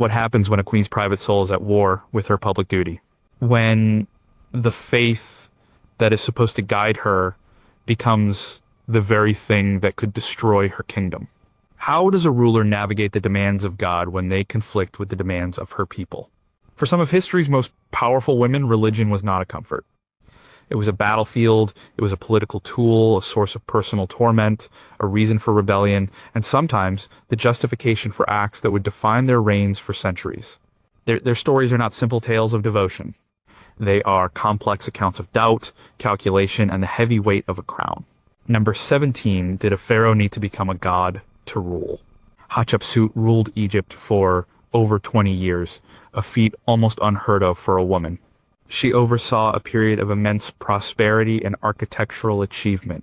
What happens when a queen's private soul is at war with her public duty? When the faith that is supposed to guide her becomes the very thing that could destroy her kingdom. How does a ruler navigate the demands of God when they conflict with the demands of her people? For some of history's most powerful women, religion was not a comfort. It was a battlefield, it was a political tool, a source of personal torment, a reason for rebellion, and sometimes the justification for acts that would define their reigns for centuries. Their stories are not simple tales of devotion. They are complex accounts of doubt, calculation, and the heavy weight of a crown. Number 17, did a pharaoh need to become a god to rule? Hatshepsut ruled Egypt for over 20 years, a feat almost unheard of for a woman. She oversaw a period of immense prosperity and architectural achievement,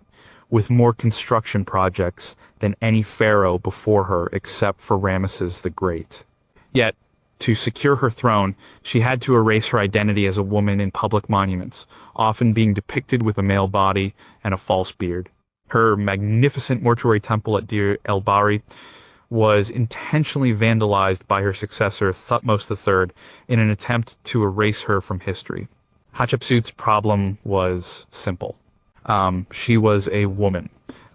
with more construction projects than any pharaoh before her except for Ramesses the Great. Yet, to secure her throne, she had to erase her identity as a woman in public monuments, often being depicted with a male body and a false beard. Her magnificent mortuary temple at Deir el-Bahri was intentionally vandalized by her successor, Thutmose III, in an attempt to erase her from history. Hatshepsut's problem was simple. She was a woman.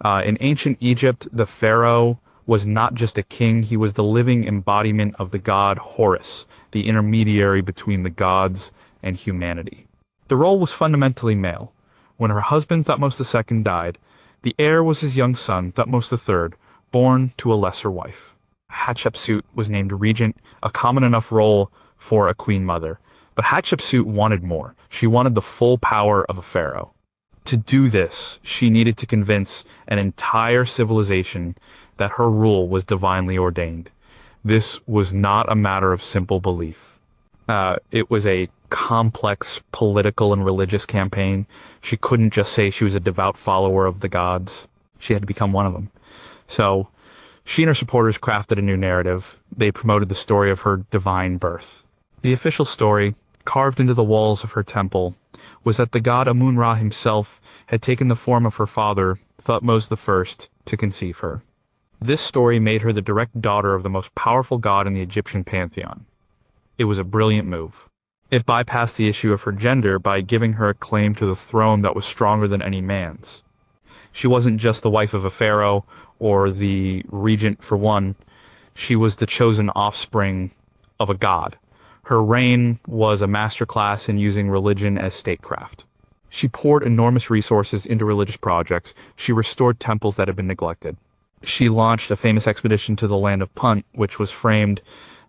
In ancient Egypt, the pharaoh was not just a king, he was the living embodiment of the god Horus, the intermediary between the gods and humanity. The role was fundamentally male. When her husband Thutmose II died, the heir was his young son, Thutmose III, born to a lesser wife. Hatshepsut was named regent, a common enough role for a queen mother. But Hatshepsut wanted more. She wanted the full power of a pharaoh. To do this, she needed to convince an entire civilization that her rule was divinely ordained. This was not a matter of simple belief. It was a complex political and religious campaign. She couldn't just say she was a devout follower of the gods. She had to become one of them. So, she and her supporters crafted a new narrative. They promoted the story of her divine birth. The official story, carved into the walls of her temple, was that the god Amun-Ra himself had taken the form of her father, Thutmose I, to conceive her. This story made her the direct daughter of the most powerful god in the Egyptian pantheon. It was a brilliant move. It bypassed the issue of her gender by giving her a claim to the throne that was stronger than any man's. She wasn't just the wife of a pharaoh or the regent for one. She was the chosen offspring of a god. Her reign was a masterclass in using religion as statecraft. She poured enormous resources into religious projects. She restored temples that had been neglected. She launched a famous expedition to the land of Punt, which was framed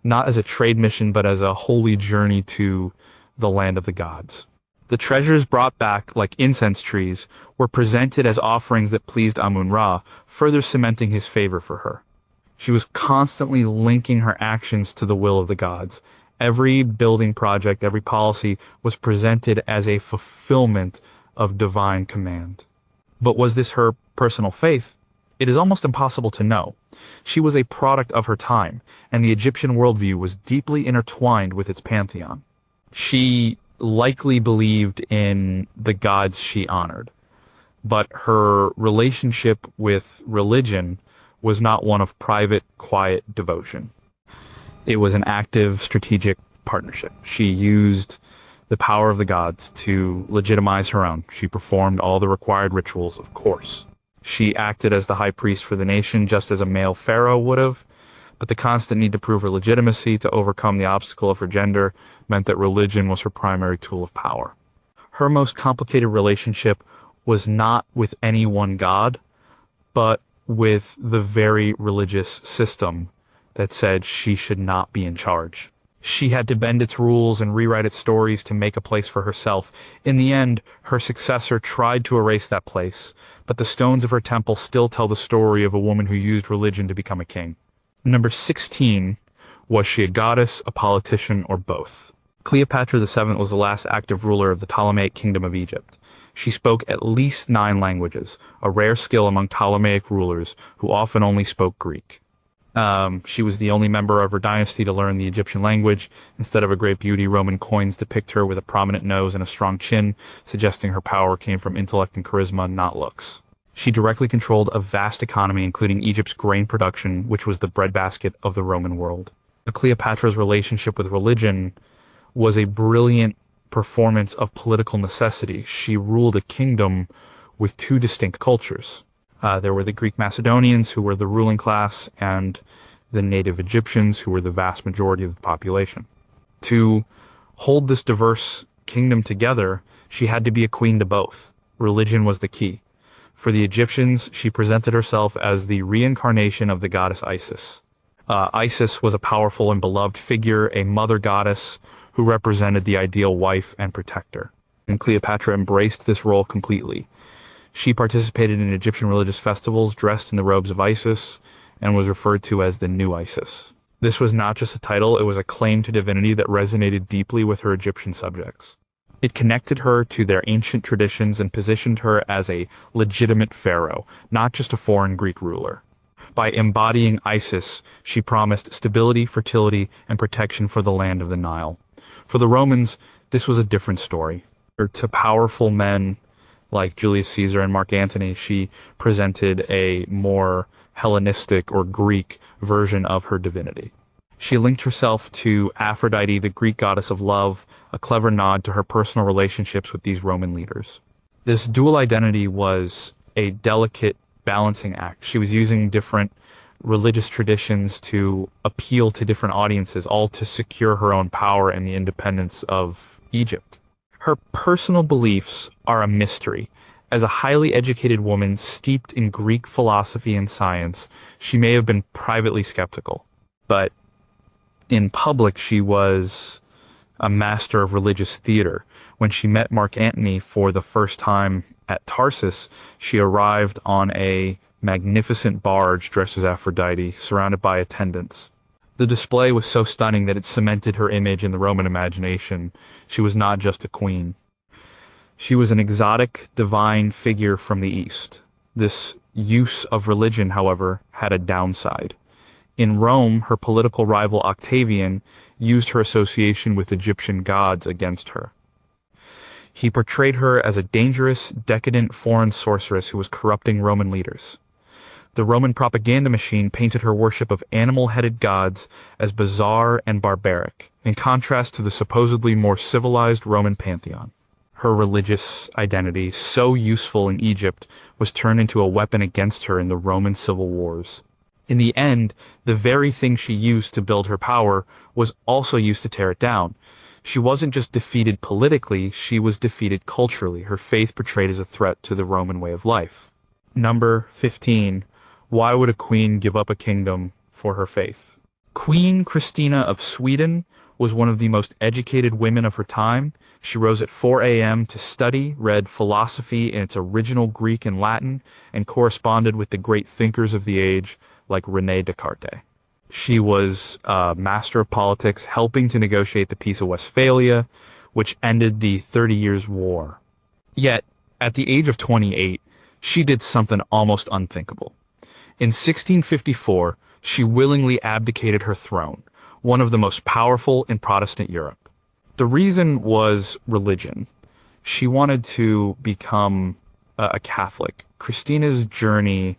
not as a trade mission, but as a holy journey to the land of the gods. The treasures brought back, like incense trees, were presented as offerings that pleased Amun-Ra, further cementing his favor for her. She was constantly linking her actions to the will of the gods. Every building project, every policy was presented as a fulfillment of divine command. But was this her personal faith? It is almost impossible to know. She was a product of her time, and the Egyptian worldview was deeply intertwined with its pantheon. She likely believed in the gods she honored, but her relationship with religion was not one of private, quiet devotion. It was an active, strategic partnership. She used the power of the gods to legitimize her own. She performed all the required rituals, of course. She acted as the high priest for the nation, just as a male pharaoh would have, but the constant need to prove her legitimacy, to overcome the obstacle of her gender, meant that religion was her primary tool of power. Her most complicated relationship was not with any one god, but with the very religious system that said she should not be in charge. She had to bend its rules and rewrite its stories to make a place for herself. In the end, her successor tried to erase that place, but the stones of her temple still tell the story of a woman who used religion to become a king. Number 16, was she a goddess, a politician, or both? Cleopatra VII was the last active ruler of the Ptolemaic kingdom of Egypt. She spoke at least 9 languages, a rare skill among Ptolemaic rulers who often only spoke Greek. She was the only member of her dynasty to learn the Egyptian language. Instead of a great beauty, Roman coins depict her with a prominent nose and a strong chin, suggesting her power came from intellect and charisma, not looks. She directly controlled a vast economy, including Egypt's grain production, which was the breadbasket of the Roman world. Cleopatra's relationship with religion was a brilliant performance of political necessity. She ruled a kingdom with two distinct cultures. There were the Greek Macedonians, who were the ruling class, and the native Egyptians, who were the vast majority of the population. To hold this diverse kingdom together, she had to be a queen to both. Religion was the key. For the Egyptians, she presented herself as the reincarnation of the goddess Isis. Isis was a powerful and beloved figure, a mother goddess who represented the ideal wife and protector. And Cleopatra embraced this role completely. She participated in Egyptian religious festivals dressed in the robes of Isis and was referred to as the new Isis. This was not just a title, it was a claim to divinity that resonated deeply with her Egyptian subjects. It connected her to their ancient traditions and positioned her as a legitimate pharaoh, not just a foreign Greek ruler. By embodying Isis, she promised stability, fertility, and protection for the land of the Nile. For the Romans, this was a different story. To powerful men like Julius Caesar and Mark Antony, she presented a more Hellenistic or Greek version of her divinity. She linked herself to Aphrodite, the Greek goddess of love, a clever nod to her personal relationships with these Roman leaders. This dual identity was a delicate balancing act. She was using different religious traditions to appeal to different audiences, all to secure her own power and the independence of Egypt. Her personal beliefs are a mystery. As a highly educated woman steeped in Greek philosophy and science, she may have been privately skeptical, but in public she was a master of religious theater. When she met Mark Antony for the first time at Tarsus, she arrived on a magnificent barge dressed as Aphrodite, surrounded by attendants. The display was so stunning that it cemented her image in the Roman imagination. She was not just a queen. She was an exotic, divine figure from the East. This use of religion, however, had a downside. In Rome, her political rival Octavian used her association with Egyptian gods against her. He portrayed her as a dangerous, decadent foreign sorceress who was corrupting Roman leaders. The Roman propaganda machine painted her worship of animal-headed gods as bizarre and barbaric, in contrast to the supposedly more civilized Roman pantheon. Her religious identity, so useful in Egypt, was turned into a weapon against her in the Roman civil wars. In the end, the very thing she used to build her power was also used to tear it down. She wasn't just defeated politically, she was defeated culturally, her faith portrayed as a threat to the Roman way of life. Number 15. Why would a queen give up a kingdom for her faith? Queen Christina of Sweden was one of the most educated women of her time. She rose at 4 a.m. to study, read philosophy in its original Greek and Latin, and corresponded with the great thinkers of the age like René Descartes. She was a master of politics, helping to negotiate the Peace of Westphalia, which ended the 30 Years' War. Yet, at the age of 28, she did something almost unthinkable. In 1654, she willingly abdicated her throne, one of the most powerful in Protestant Europe. The reason was religion. She wanted to become a Catholic. Christina's journey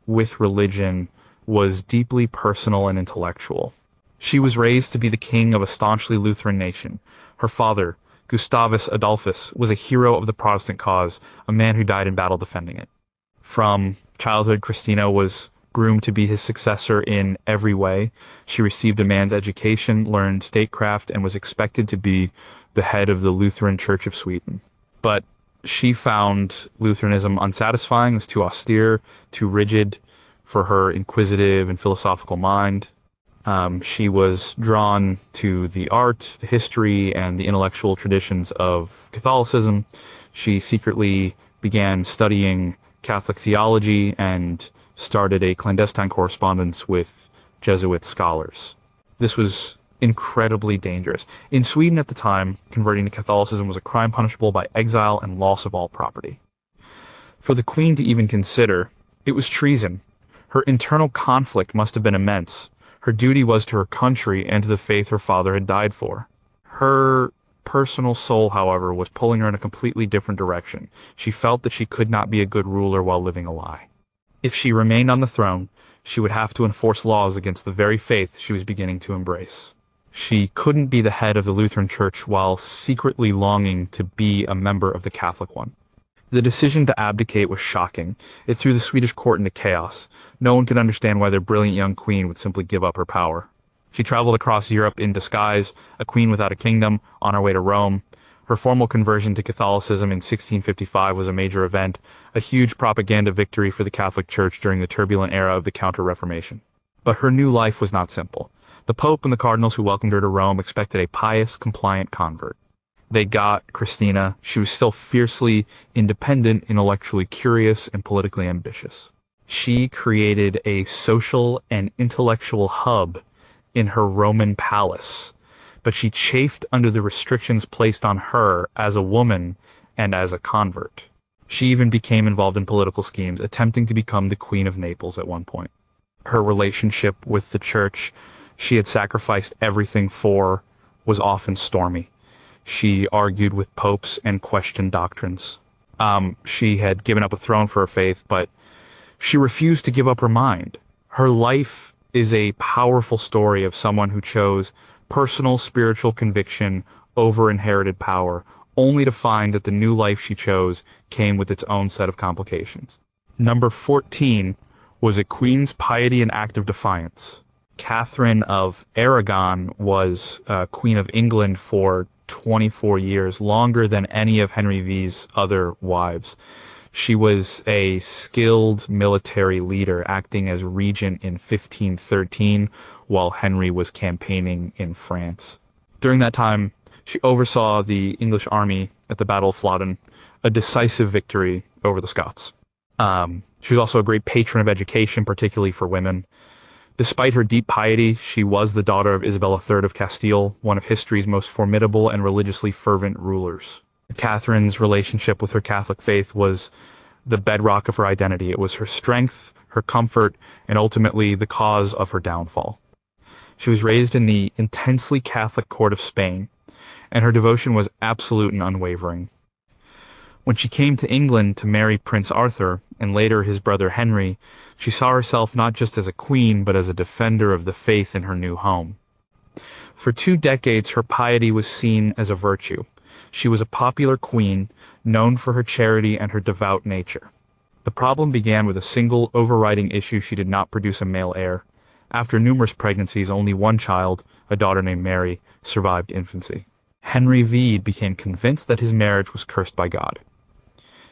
with religion was deeply personal and intellectual. She was raised to be the king of a staunchly Lutheran nation. Her father, Gustavus Adolphus, was a hero of the Protestant cause, a man who died in battle defending it. From childhood, Christina was groomed to be his successor in every way. She received a man's education, learned statecraft, and was expected to be the head of the Lutheran Church of Sweden. But she found Lutheranism unsatisfying, it was too austere, too rigid for her inquisitive and philosophical mind. She was drawn to the art, the history, and the intellectual traditions of Catholicism. She secretly began studying Catholic theology and started a clandestine correspondence with Jesuit scholars. This was incredibly dangerous. In Sweden at the time, converting to Catholicism was a crime punishable by exile and loss of all property. For the queen to even consider, it was treason. Her internal conflict must have been immense. Her duty was to her country and to the faith her father had died for. Her personal soul, however, was pulling her in a completely different direction. She felt that she could not be a good ruler while living a lie. If she remained on the throne, she would have to enforce laws against the very faith she was beginning to embrace. She couldn't be the head of the Lutheran Church while secretly longing to be a member of the Catholic one. The decision to abdicate was shocking. It threw the Swedish court into chaos. No one could understand why their brilliant young queen would simply give up her power. She traveled across Europe in disguise, a queen without a kingdom, on her way to Rome. Her formal conversion to Catholicism in 1655 was a major event, a huge propaganda victory for the Catholic Church during the turbulent era of the Counter-Reformation. But her new life was not simple. The Pope and the cardinals who welcomed her to Rome expected a pious, compliant convert. They got Christina. She was still fiercely independent, intellectually curious, and politically ambitious. She created a social and intellectual hub in her Roman palace, but she chafed under the restrictions placed on her as a woman and as a convert. She even became involved in political schemes, attempting to become the Queen of Naples at one point. Her relationship with the church she had sacrificed everything for was often stormy. She argued with popes and questioned doctrines. She had given up a throne for her faith, but she refused to give up her mind. Her life is a powerful story of someone who chose personal spiritual conviction over inherited power, only to find that the new life she chose came with its own set of complications. Number 14 was a queen's piety and act of defiance. Catherine of Aragon was Queen of England for 24 years, longer than any of Henry V's other wives. She was a skilled military leader, acting as regent in 1513 while Henry was campaigning in France. During that time, she oversaw the English army at the Battle of Flodden, a decisive victory over the Scots. She was also a great patron of education, particularly for women. Despite her deep piety, she was the daughter of Isabella III of Castile, one of history's most formidable and religiously fervent rulers. Catherine's relationship with her Catholic faith was the bedrock of her identity. It was her strength, her comfort, and ultimately the cause of her downfall. She was raised in the intensely Catholic court of Spain, and her devotion was absolute and unwavering. When she came to England to marry Prince Arthur, and later his brother Henry, she saw herself not just as a queen, but as a defender of the faith in her new home. For 2 decades, her piety was seen as a virtue. She was a popular queen, known for her charity and her devout nature. The problem began with a single overriding issue: she did not produce a male heir. After numerous pregnancies, only one child, a daughter named Mary, survived infancy. Henry V became convinced that his marriage was cursed by God.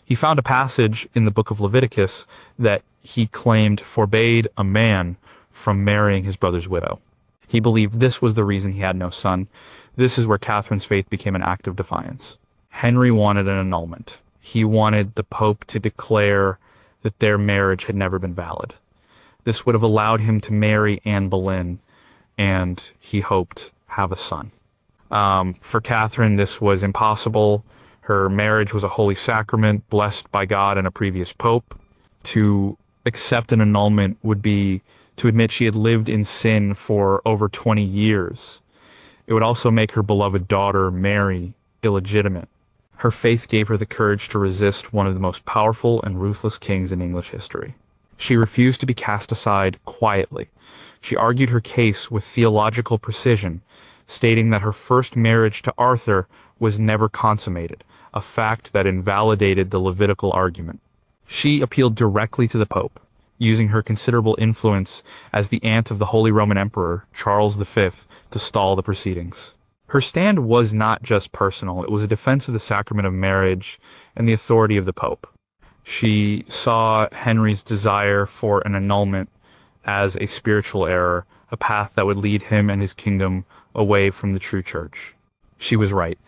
He found a passage in the book of Leviticus that he claimed forbade a man from marrying his brother's widow. He believed this was the reason he had no son. This is where Catherine's faith became an act of defiance. Henry wanted an annulment. He wanted the Pope to declare that their marriage had never been valid. This would have allowed him to marry Anne Boleyn, and he hoped have a son. For Catherine, this was impossible. Her marriage was a holy sacrament blessed by God and a previous pope. To accept an annulment would be to admit she had lived in sin for over 20 years. It would also make her beloved daughter, Mary, illegitimate. Her faith gave her the courage to resist one of the most powerful and ruthless kings in English history. She refused to be cast aside quietly. She argued her case with theological precision, stating that her first marriage to Arthur was never consummated, a fact that invalidated the Levitical argument. She appealed directly to the Pope, using her considerable influence as the aunt of the Holy Roman Emperor, Charles V, to stall the proceedings. Her stand was not just personal. It was a defense of the sacrament of marriage and the authority of the Pope. She saw Henry's desire for an annulment as a spiritual error, a path that would lead him and his kingdom away from the true church. She was right.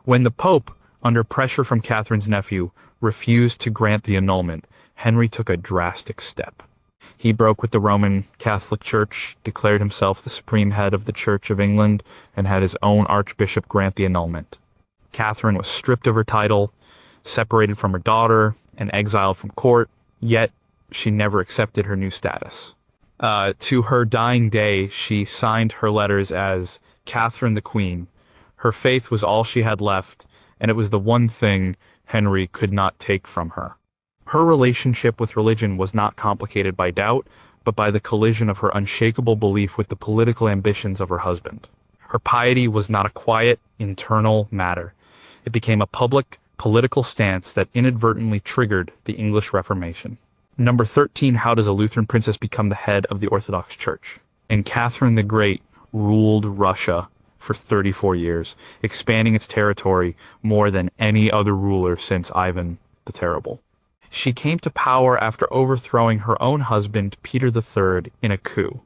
When the Pope, under pressure from Catherine's nephew, refused to grant the annulment, Henry took a drastic step. He broke with the Roman Catholic Church, declared himself the supreme head of the Church of England, and had his own archbishop grant the annulment. Catherine was stripped of her title, separated from her daughter, and exiled from court, yet she never accepted her new status. To her dying day, she signed her letters as Catherine the Queen. Her faith was all she had left, and it was the one thing Henry could not take from her. Her relationship with religion was not complicated by doubt, but by the collision of her unshakable belief with the political ambitions of her husband. Her piety was not a quiet, internal matter. It became a public, political stance that inadvertently triggered the English Reformation. Number 13, how does a Lutheran princess become the head of the Orthodox Church? And Catherine the Great ruled Russia for 34 years, expanding its territory more than any other ruler since Ivan the Terrible. She came to power after overthrowing her own husband, Peter III, in a coup.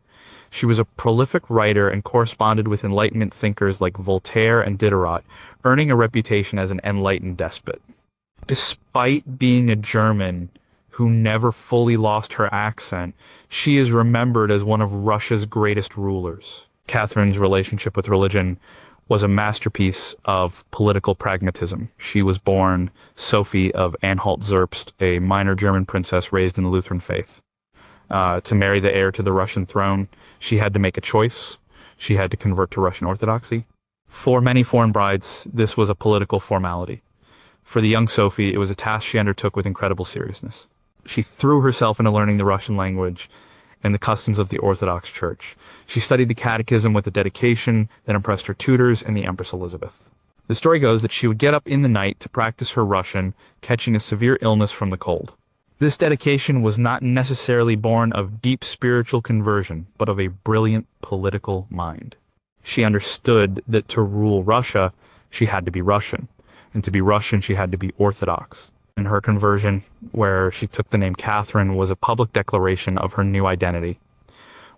She was a prolific writer and corresponded with Enlightenment thinkers like Voltaire and Diderot, earning a reputation as an enlightened despot. Despite being a German who never fully lost her accent, she is remembered as one of Russia's greatest rulers. Catherine's relationship with religion was a masterpiece of political pragmatism. She was born Sophie of Anhalt-Zerbst, a minor German princess raised in the Lutheran faith. To marry the heir to the Russian throne, she had to make a choice. She had to convert to Russian Orthodoxy. For many foreign brides, this was a political formality. For the young Sophie, it was a task she undertook with incredible seriousness. She threw herself into learning the Russian language and the customs of the Orthodox Church. She studied the Catechism with a dedication that impressed her tutors and the Empress Elizabeth. The story goes that she would get up in the night to practice her Russian, catching a severe illness from the cold. This dedication was not necessarily born of deep spiritual conversion, but of a brilliant political mind. She understood that to rule Russia, she had to be Russian, and to be Russian, she had to be Orthodox. And her conversion, where she took the name Catherine, was a public declaration of her new identity.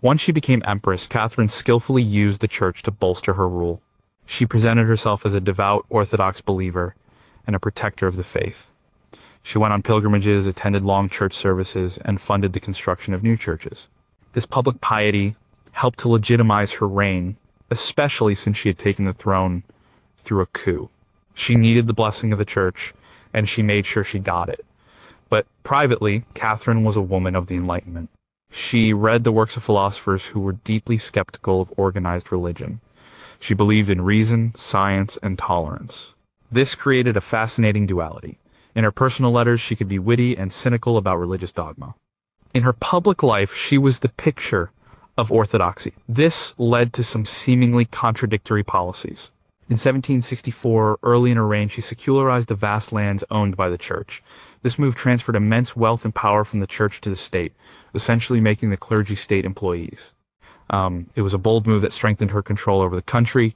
Once she became empress, Catherine skillfully used the church to bolster her rule. She presented herself as a devout Orthodox believer and a protector of the faith. She went on pilgrimages, attended long church services, and funded the construction of new churches. This public piety helped to legitimize her reign, especially since she had taken the throne through a coup. She needed the blessing of the church, and she made sure she got it. But privately, Catherine was a woman of the Enlightenment. She read the works of philosophers who were deeply skeptical of organized religion. She believed in reason, science, and tolerance. This created a fascinating duality. In her personal letters, she could be witty and cynical about religious dogma. In her public life, she was the picture of orthodoxy. This led to some seemingly contradictory policies. In 1764, early in her reign, she secularized the vast lands owned by the church. This move transferred immense wealth and power from the church to the state, essentially making the clergy state employees. It was a bold move that strengthened her control over the country.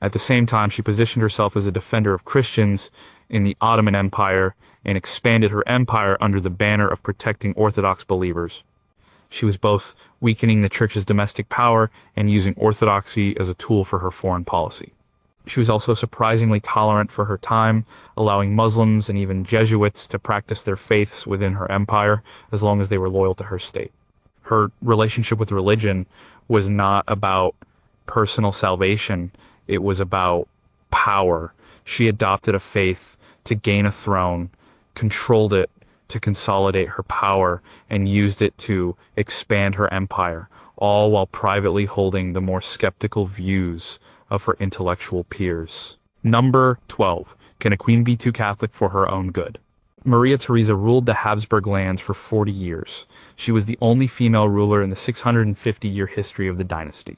At the same time, she positioned herself as a defender of Christians in the Ottoman Empire and expanded her empire under the banner of protecting Orthodox believers. She was both weakening the church's domestic power and using orthodoxy as a tool for her foreign policy. She was also surprisingly tolerant for her time, allowing Muslims and even Jesuits to practice their faiths within her empire as long as they were loyal to her state. Her relationship with religion was not about personal salvation, it was about power. She adopted a faith to gain a throne, controlled it to consolidate her power, and used it to expand her empire, all while privately holding the more skeptical views of her intellectual peers. Number 12. Can a queen be too Catholic for her own good? Maria Theresa ruled the Habsburg lands for 40 years. She was the only female ruler in the 650-year history of the dynasty.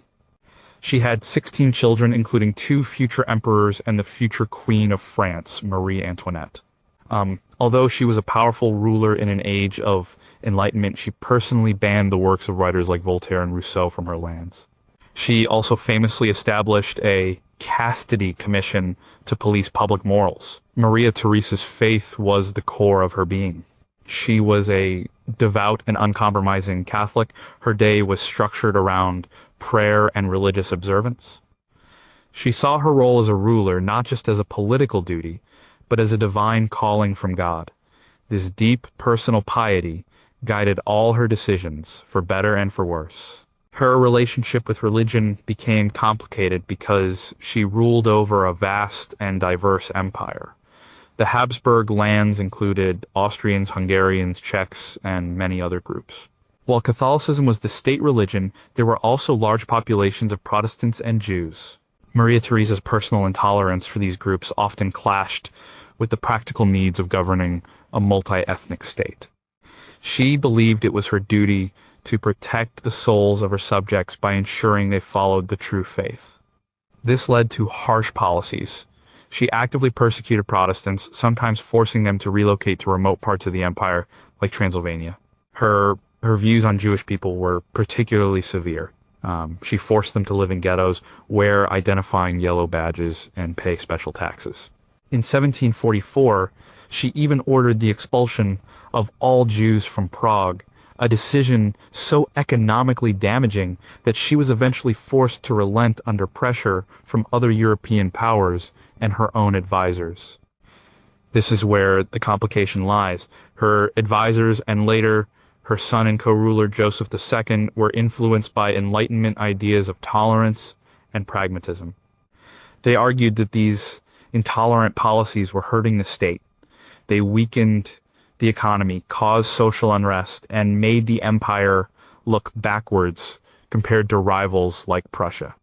She had 16 children, including 2 future emperors and the future Queen of France, Marie Antoinette. Although she was a powerful ruler in an age of enlightenment, she personally banned the works of writers like Voltaire and Rousseau from her lands. She also famously established a chastity commission to police public morals. Maria Theresa's faith was the core of her being. She was a devout and uncompromising Catholic. Her day was structured around prayer and religious observance. She saw her role as a ruler not just as a political duty, but as a divine calling from God. This deep personal piety guided all her decisions, for better and for worse. Her relationship with religion became complicated because she ruled over a vast and diverse empire. The Habsburg lands included Austrians, Hungarians, Czechs, and many other groups. While Catholicism was the state religion, there were also large populations of Protestants and Jews. Maria Theresa's personal intolerance for these groups often clashed with the practical needs of governing a multi-ethnic state. She believed it was her duty to protect the souls of her subjects by ensuring they followed the true faith. This led to harsh policies. She actively persecuted Protestants, sometimes forcing them to relocate to remote parts of the empire, like Transylvania. Her views on Jewish people were particularly severe. She forced them to live in ghettos, wear identifying yellow badges, and pay special taxes. In 1744, she even ordered the expulsion of all Jews from Prague, a decision so economically damaging that she was eventually forced to relent under pressure from other European powers and her own advisors. This is where the complication lies. Her advisors and later her son and co-ruler Joseph II were influenced by Enlightenment ideas of tolerance and pragmatism. They argued that these intolerant policies were hurting the state. They weakened the economy, caused social unrest, and made the empire look backwards compared to rivals like Prussia.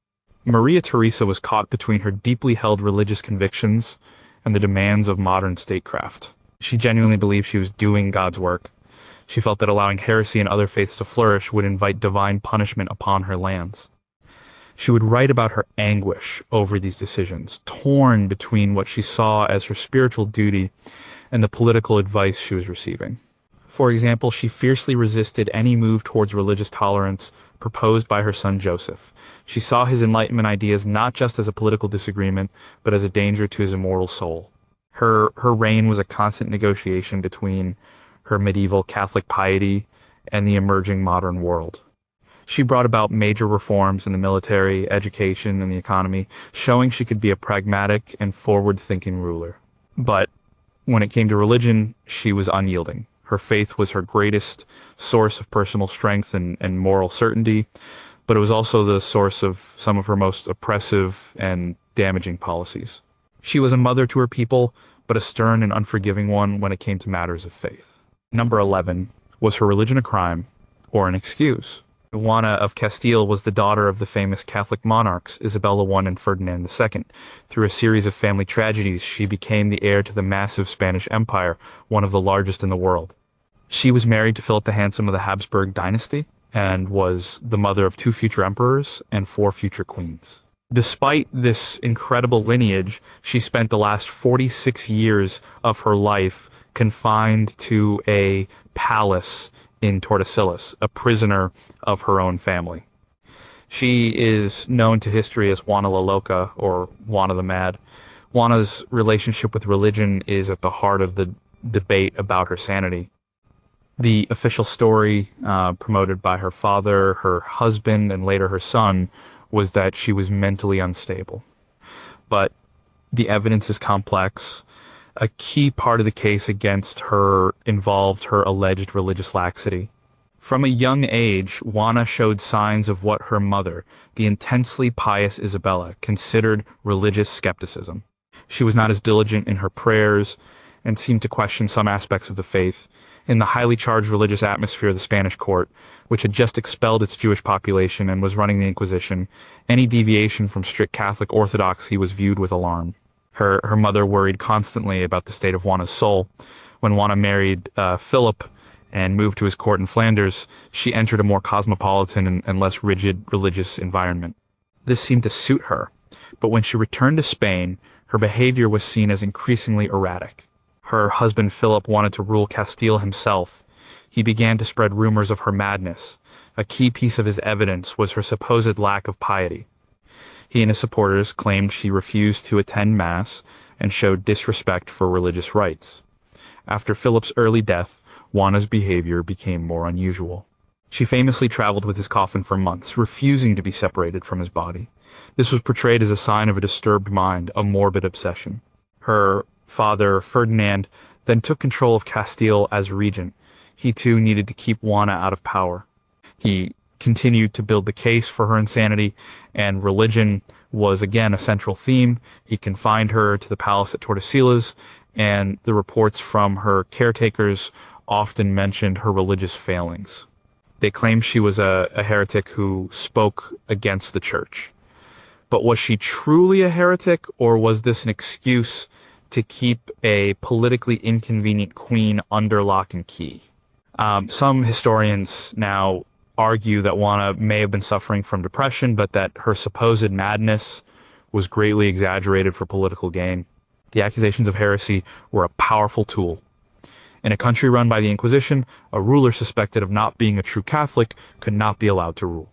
Maria Theresa was caught between her deeply held religious convictions and the demands of modern statecraft. She genuinely believed she was doing God's work. She felt that allowing heresy and other faiths to flourish would invite divine punishment upon her lands. She would write about her anguish over these decisions, torn between what she saw as her spiritual duty and the political advice she was receiving. For example, she fiercely resisted any move towards religious tolerance proposed by her son Joseph. She saw his Enlightenment ideas not just as a political disagreement, but as a danger to his immortal soul. Her reign was a constant negotiation between her medieval Catholic piety and the emerging modern world. She brought about major reforms in the military, education, and the economy, showing she could be a pragmatic and forward-thinking ruler. But when it came to religion, she was unyielding. Her faith was her greatest source of personal strength and moral certainty, but it was also the source of some of her most oppressive and damaging policies. She was a mother to her people, but a stern and unforgiving one when it came to matters of faith. Number 11, was her religion a crime or an excuse? Juana of Castile was the daughter of the famous Catholic monarchs Isabella I and Ferdinand II. Through a series of family tragedies, she became the heir to the massive Spanish Empire, one of the largest in the world. She was married to Philip the Handsome of the Habsburg dynasty and was the mother of 2 future emperors and 4 future queens. Despite this incredible lineage, she spent the last 46 years of her life confined to a palace in Tordesillas, a prisoner of her own family. She is known to history as Juana la Loca, or Juana the Mad. Juana's relationship with religion is at the heart of the debate about her sanity. The official story, promoted by her father, her husband, and later her son, was that she was mentally unstable. But the evidence is complex. A key part of the case against her involved her alleged religious laxity. From a young age, Juana showed signs of what her mother, the intensely pious Isabella, considered religious skepticism. She was not as diligent in her prayers and seemed to question some aspects of the faith. In the highly charged religious atmosphere of the Spanish court, which had just expelled its Jewish population and was running the Inquisition, any deviation from strict Catholic orthodoxy was viewed with alarm. Her mother worried constantly about the state of Juana's soul. When Juana married Philip and moved to his court in Flanders, she entered a more cosmopolitan and less rigid religious environment. This seemed to suit her, but when she returned to Spain, her behavior was seen as increasingly erratic. Her husband Philip wanted to rule Castile himself. He began to spread rumors of her madness. A key piece of his evidence was her supposed lack of piety. He and his supporters claimed she refused to attend Mass and showed disrespect for religious rites. After Philip's early death, Juana's behavior became more unusual. She famously traveled with his coffin for months, refusing to be separated from his body. This was portrayed as a sign of a disturbed mind, a morbid obsession. Her father, Ferdinand, then took control of Castile as regent. He too needed to keep Juana out of power. He continued to build the case for her insanity, and religion was again a central theme. He confined her to the palace at Tordesillas, and the reports from her caretakers often mentioned her religious failings. They claimed she was a heretic who spoke against the church. But was she truly a heretic, or was this an excuse to keep a politically inconvenient queen under lock and key? Some historians now argue that Juana may have been suffering from depression, but that her supposed madness was greatly exaggerated for political gain. The accusations of heresy were a powerful tool. In a country run by the Inquisition, a ruler suspected of not being a true Catholic could not be allowed to rule.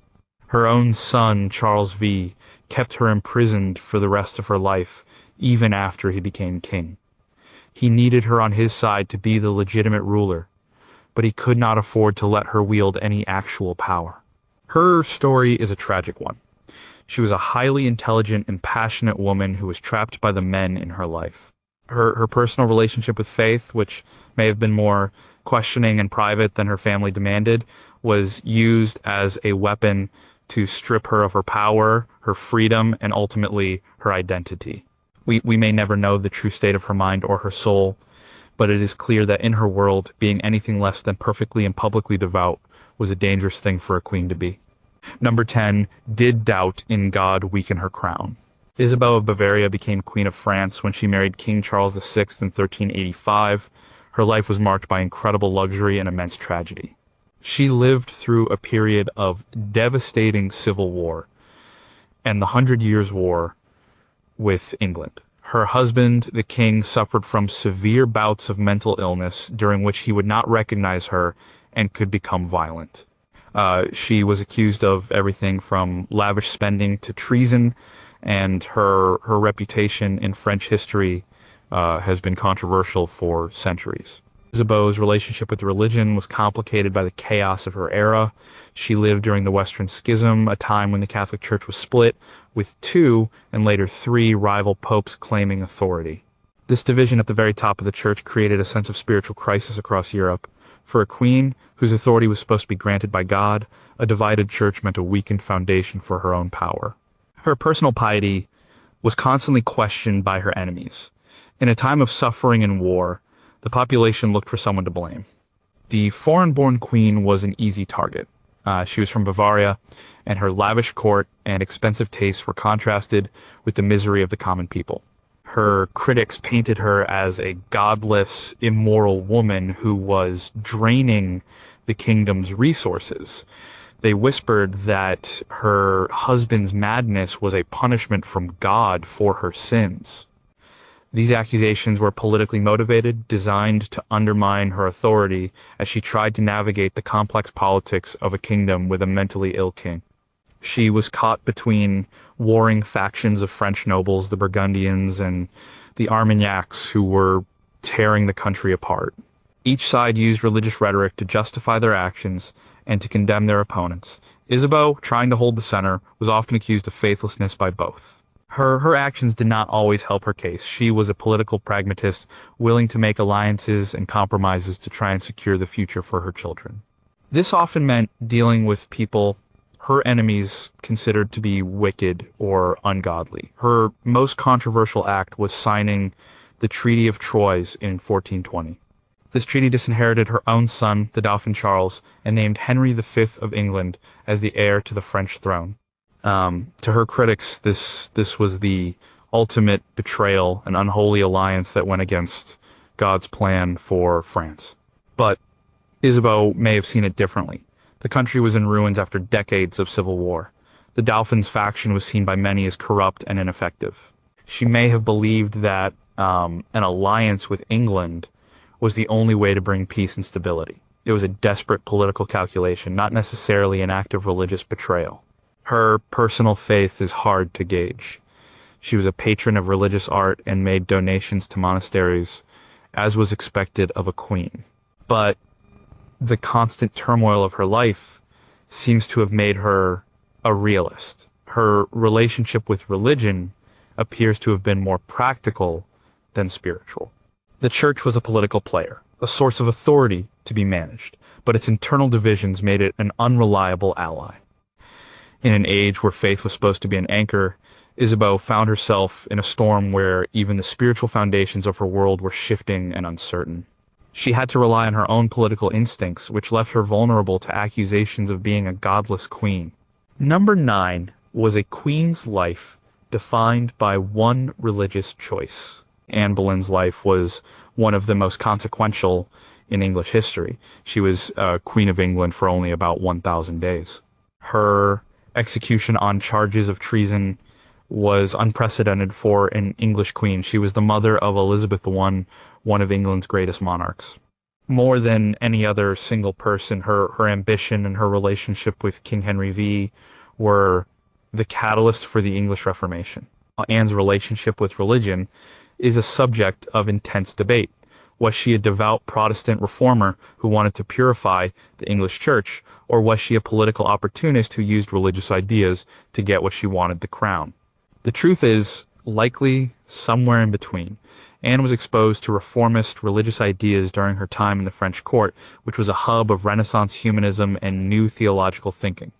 Her own son, Charles V, kept her imprisoned for the rest of her life, even after he became king. He needed her on his side to be the legitimate ruler, but he could not afford to let her wield any actual power. Her story is a tragic one. She was a highly intelligent and passionate woman who was trapped by the men in her life. Her personal relationship with faith, which may have been more questioning and private than her family demanded, was used as a weapon to strip her of her power, her freedom, and ultimately her identity. We may never know the true state of her mind or her soul, but it is clear that in her world, being anything less than perfectly and publicly devout was a dangerous thing for a queen to be. Number 10, did doubt in God weaken her crown? Isabel of Bavaria became Queen of France when she married King Charles VI in 1385. Her life was marked by incredible luxury and immense tragedy. She lived through a period of devastating civil war and the 100 Years' War with England. Her husband, the king, suffered from severe bouts of mental illness during which he would not recognize her and could become violent. She was accused of everything from lavish spending to treason, and her reputation in French history has been controversial for centuries. Isabeau's relationship with religion was complicated by the chaos of her era. She lived during the Western Schism, a time when the Catholic Church was split, with 2 and later 3 rival popes claiming authority. This division at the very top of the church created a sense of spiritual crisis across Europe. For a queen, whose authority was supposed to be granted by God, a divided church meant a weakened foundation for her own power. Her personal piety was constantly questioned by her enemies. In a time of suffering and war, the population looked for someone to blame. The foreign-born queen was an easy target. She was from Bavaria, and her lavish court and expensive tastes were contrasted with the misery of the common people. Her critics painted her as a godless, immoral woman who was draining the kingdom's resources. They whispered that her husband's madness was a punishment from God for her sins. These accusations were politically motivated, designed to undermine her authority as she tried to navigate the complex politics of a kingdom with a mentally ill king. She was caught between warring factions of French nobles, the Burgundians, and the Armagnacs, who were tearing the country apart. Each side used religious rhetoric to justify their actions and to condemn their opponents. Isabeau, trying to hold the center, was often accused of faithlessness by both. Her actions did not always help her case. She was a political pragmatist, willing to make alliances and compromises to try and secure the future for her children. This often meant dealing with people her enemies considered to be wicked or ungodly. Her most controversial act was signing the Treaty of Troyes in 1420. This treaty disinherited her own son, the Dauphin Charles, and named Henry V of England as the heir to the French throne. To her critics, this was the ultimate betrayal, an unholy alliance that went against God's plan for France. But Isabeau may have seen it differently. The country was in ruins after decades of civil war. The Dauphin's faction was seen by many as corrupt and ineffective. She may have believed that an alliance with England was the only way to bring peace and stability. It was a desperate political calculation, not necessarily an act of religious betrayal. Her personal faith is hard to gauge. She was a patron of religious art and made donations to monasteries, as was expected of a queen. But the constant turmoil of her life seems to have made her a realist. Her relationship with religion appears to have been more practical than spiritual. The church was a political player, a source of authority to be managed, but its internal divisions made it an unreliable ally. In an age where faith was supposed to be an anchor, Isabeau found herself in a storm where even the spiritual foundations of her world were shifting and uncertain. She had to rely on her own political instincts, which left her vulnerable to accusations of being a godless queen. Number 9 was a queen's life defined by one religious choice. Anne Boleyn's life was one of the most consequential in English history. She was Queen of England for only about 1,000 days. Her execution on charges of treason was unprecedented for an English queen. She was the mother of Elizabeth I, one of England's greatest monarchs. More than any other single person, her ambition and her relationship with King Henry V were the catalyst for the English Reformation. Anne's relationship with religion is a subject of intense debate. Was she a devout Protestant reformer who wanted to purify the English church, or was she a political opportunist who used religious ideas to get what she wanted, the crown? The truth is, likely somewhere in between. Anne was exposed to reformist religious ideas during her time in the French court, which was a hub of Renaissance humanism and new theological thinking.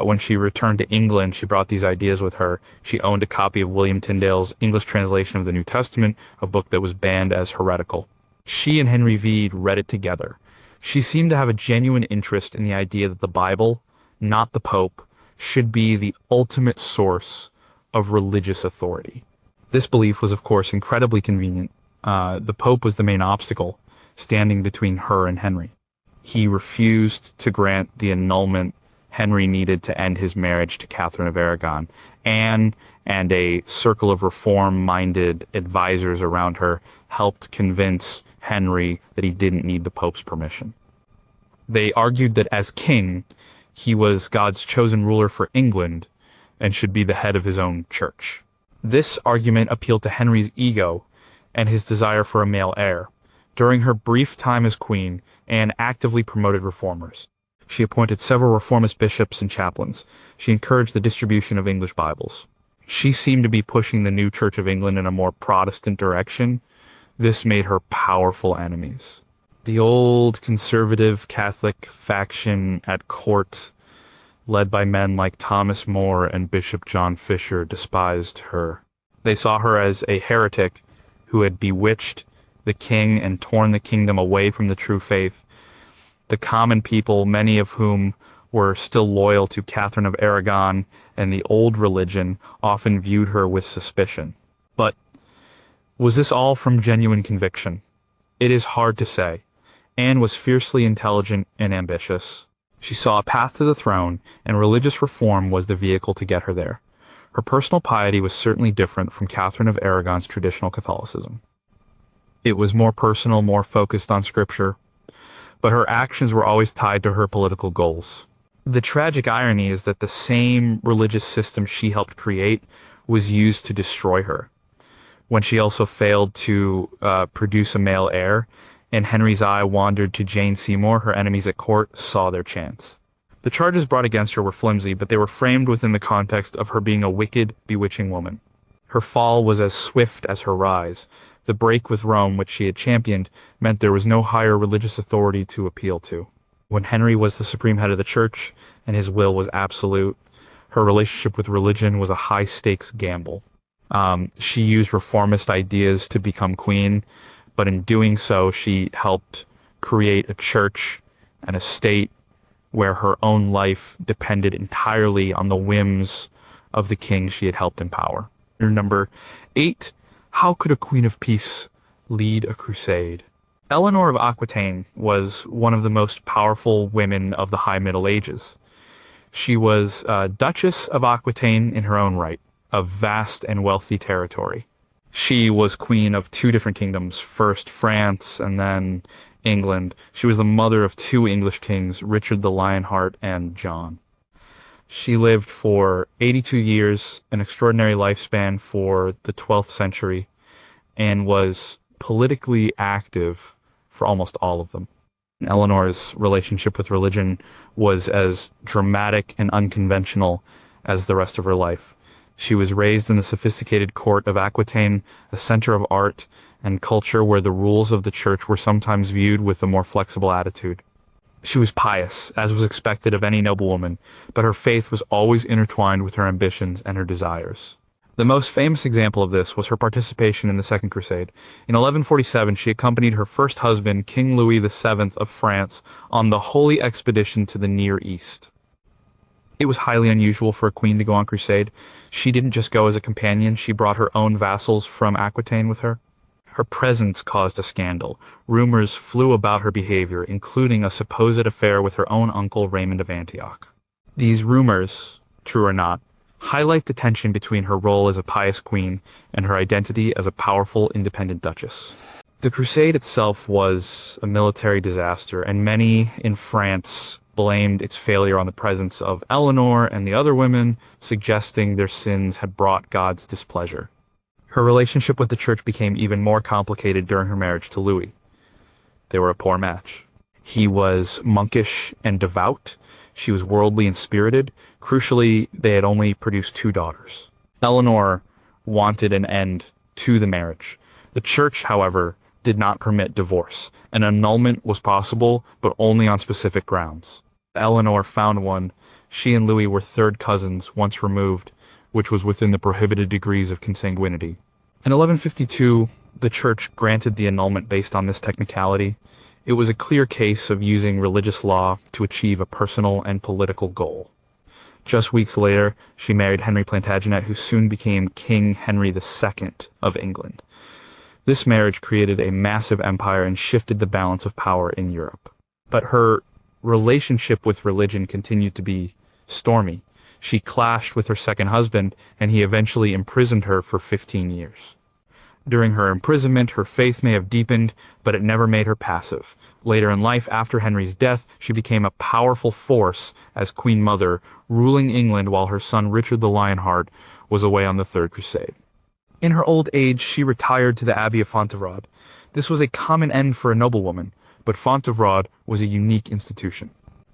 When she returned to England, she brought these ideas with her. She owned a copy of William Tyndale's English translation of the New Testament, a book that was banned as heretical. She and Henry V read it together. She seemed to have a genuine interest in the idea that the Bible, not the Pope, should be the ultimate source of religious authority. This belief was, of course, incredibly convenient. The Pope was the main obstacle, standing between her and Henry. He refused to grant the annulment Henry needed to end his marriage to Catherine of Aragon. Anne and a circle of reform-minded advisors around her helped convince Henry that he didn't need the Pope's permission. They argued that as king, he was God's chosen ruler for England and should be the head of his own church. This argument appealed to Henry's ego and his desire for a male heir. During her brief time as queen, Anne actively promoted reformers. She appointed several reformist bishops and chaplains. She encouraged the distribution of English Bibles. She seemed to be pushing the new Church of England in a more Protestant direction. This made her powerful enemies. The old conservative Catholic faction at court, led by men like Thomas More and Bishop John Fisher, despised her. They saw her as a heretic who had bewitched the king and torn the kingdom away from the true faith. The common people, many of whom were still loyal to Catherine of Aragon and the old religion, often viewed her with suspicion. But was this all from genuine conviction? It is hard to say. Anne was fiercely intelligent and ambitious. She saw a path to the throne, and religious reform was the vehicle to get her there. Her personal piety was certainly different from Catherine of Aragon's traditional Catholicism. It was more personal, more focused on scripture, but her actions were always tied to her political goals. The tragic irony is that the same religious system she helped create was used to destroy her. When she also failed to produce a male heir, and Henry's eye wandered to Jane Seymour, her enemies at court saw their chance. The charges brought against her were flimsy, but they were framed within the context of her being a wicked, bewitching woman. Her fall was as swift as her rise. The break with Rome, which she had championed, meant there was no higher religious authority to appeal to. When Henry was the supreme head of the church, and his will was absolute, her relationship with religion was a high-stakes gamble. She used reformist ideas to become queen, but in doing so, she helped create a church and a state where her own life depended entirely on the whims of the king she had helped empower. Number 8. How could a queen of peace lead a crusade? Eleanor of Aquitaine was one of the most powerful women of the High Middle Ages. She was Duchess of Aquitaine in her own right, a vast and wealthy territory. She was queen of 2 different kingdoms, first France and then England. She was the mother of 2 English kings, Richard the Lionheart and John. She lived for 82 years, an extraordinary lifespan for the 12th century, and was politically active for almost all of them. Eleanor's relationship with religion was as dramatic and unconventional as the rest of her life. She was raised in the sophisticated court of Aquitaine, a center of art and culture where the rules of the church were sometimes viewed with a more flexible attitude. She was pious, as was expected of any noblewoman, but her faith was always intertwined with her ambitions and her desires. The most famous example of this was her participation in the Second Crusade. In 1147, she accompanied her first husband, King Louis VII of France, on the Holy Expedition to the Near East. It was highly unusual for a queen to go on crusade. She didn't just go as a companion, she brought her own vassals from Aquitaine with her. Her presence caused a scandal. Rumors flew about her behavior, including a supposed affair with her own uncle Raymond of Antioch. These rumors, true or not, highlight the tension between her role as a pious queen and her identity as a powerful independent duchess. The crusade itself was a military disaster, and many in France blamed its failure on the presence of Eleanor and the other women, suggesting their sins had brought God's displeasure. Her relationship with the church became even more complicated during her marriage to Louis. They were a poor match. He was monkish and devout. She was worldly and spirited. Crucially, they had only produced 2 daughters. Eleanor wanted an end to the marriage. The church, however, did not permit divorce. An annulment was possible, but only on specific grounds. Eleanor found one. She and Louis were third cousins, once removed, which was within the prohibited degrees of consanguinity. In 1152, the church granted the annulment based on this technicality. It was a clear case of using religious law to achieve a personal and political goal. Just weeks later, she married Henry Plantagenet, who soon became King Henry II of England. This marriage created a massive empire and shifted the balance of power in Europe. But her relationship with religion continued to be stormy. She clashed with her second husband, and he eventually imprisoned her for 15 years. During her imprisonment, her faith may have deepened, but it never made her passive. Later in life, after Henry's death, she became a powerful force as Queen Mother, ruling England while her son Richard the Lionheart was away on the Third Crusade. In her old age, she retired to the Abbey of Fontevraud. This was a common end for a noblewoman, but Fontevraud was a unique institution.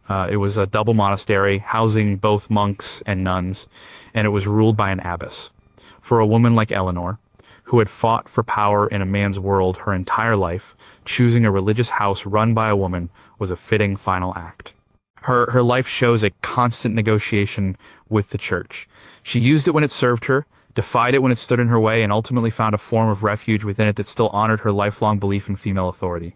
It was a double monastery housing both monks and nuns, and it was ruled by an abbess. For a woman like Eleanor, who had fought for power in a man's world her entire life, choosing a religious house run by a woman was a fitting final act. Her life shows a constant negotiation with the church. She used it when it served her, defied it when it stood in her way, and ultimately found a form of refuge within it that still honored her lifelong belief in female authority.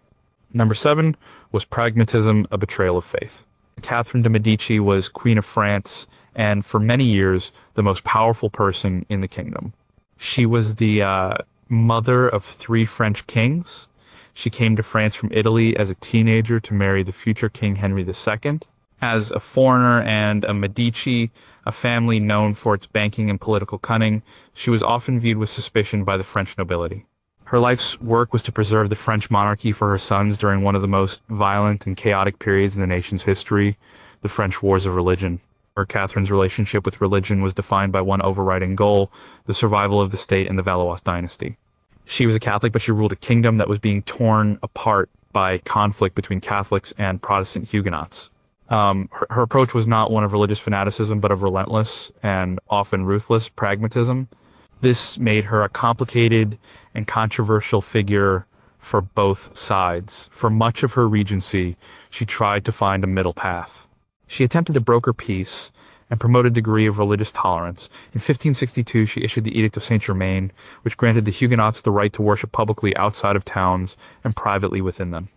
Number 7 was pragmatism, a betrayal of faith. Catherine de' Medici was Queen of France, and for many years, the most powerful person in the kingdom. She was the mother of 3 French kings. She came to France from Italy as a teenager to marry the future King Henry II. As a foreigner and a Medici, a family known for its banking and political cunning, she was often viewed with suspicion by the French nobility. Her life's work was to preserve the French monarchy for her sons during one of the most violent and chaotic periods in the nation's history, the French Wars of Religion. Catherine's relationship with religion was defined by one overriding goal: the survival of the state and the Valois dynasty. She was a Catholic, but she ruled a kingdom that was being torn apart by conflict between Catholics and Protestant Huguenots. Her approach was not one of religious fanaticism, but of relentless and often ruthless pragmatism. This made her a complicated and controversial figure for both sides. For much of her regency, she tried to find a middle path. She attempted to broker peace and promote a degree of religious tolerance. In 1562, she issued the Edict of Saint-Germain, which granted the Huguenots the right to worship publicly outside of towns and privately within them.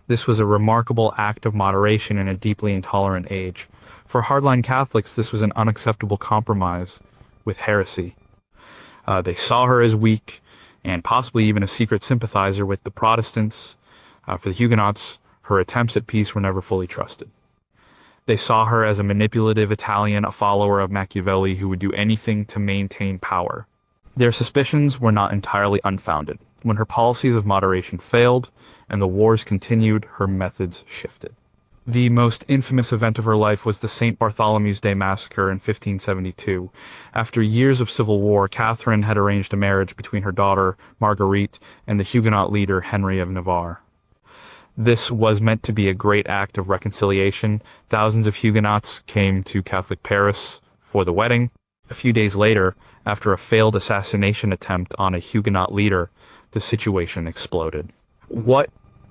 This was a remarkable act of moderation in a deeply intolerant age. For hardline Catholics, this was an unacceptable compromise with heresy. They saw her as weak and possibly even a secret sympathizer with the Protestants. For the Huguenots, her attempts at peace were never fully trusted. They saw her as a manipulative Italian, a follower of Machiavelli who would do anything to maintain power. Their suspicions were not entirely unfounded. When her policies of moderation failed and the wars continued, her methods shifted. The most infamous event of her life was the St. Bartholomew's Day massacre in 1572. After years of civil war, Catherine had arranged a marriage between her daughter, Marguerite, and the Huguenot leader, Henry of Navarre. This was meant to be a great act of reconciliation. Thousands of Huguenots came to Catholic Paris for the wedding. A few days later, after a failed assassination attempt on a Huguenot leader, the situation exploded. What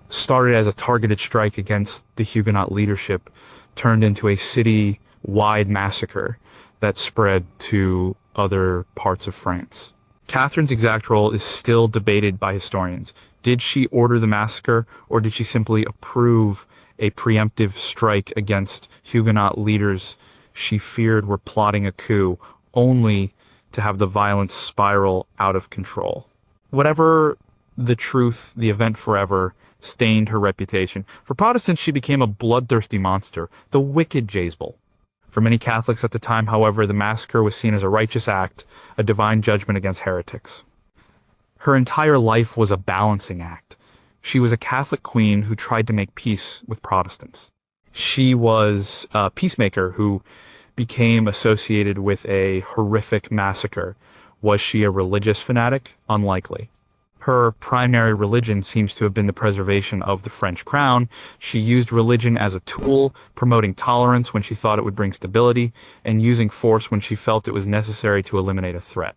started as a targeted strike against the Huguenot leadership turned into a city-wide massacre that spread to other parts of France. Catherine's exact role is still debated by historians. Did she order the massacre, or did she simply approve a preemptive strike against Huguenot leaders she feared were plotting a coup, only to have the violence spiral out of control? Whatever The truth, the event forever, stained her reputation. For Protestants, she became a bloodthirsty monster, the wicked Jezebel. For many Catholics at the time, however, the massacre was seen as a righteous act, a divine judgment against heretics. Her entire life was a balancing act. She was a Catholic queen who tried to make peace with Protestants. She was a peacemaker who became associated with a horrific massacre. Was she a religious fanatic? Unlikely. Her primary religion seems to have been the preservation of the French crown. She used religion as a tool, promoting tolerance when she thought it would bring stability, and using force when she felt it was necessary to eliminate a threat.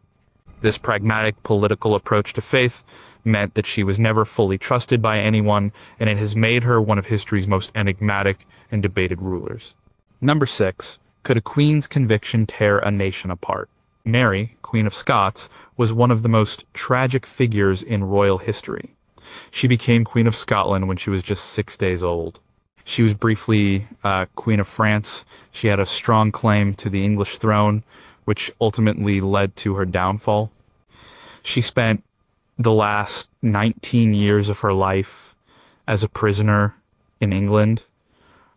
This pragmatic political approach to faith meant that she was never fully trusted by anyone, and it has made her one of history's most enigmatic and debated rulers. Number 6. Could a queen's conviction tear a nation apart? Mary, Queen of Scots, was one of the most tragic figures in royal history. She became Queen of Scotland when she was just 6 days old. She was briefly Queen of France. She had a strong claim to the English throne, which ultimately led to her downfall. She spent the last 19 years of her life as a prisoner in England.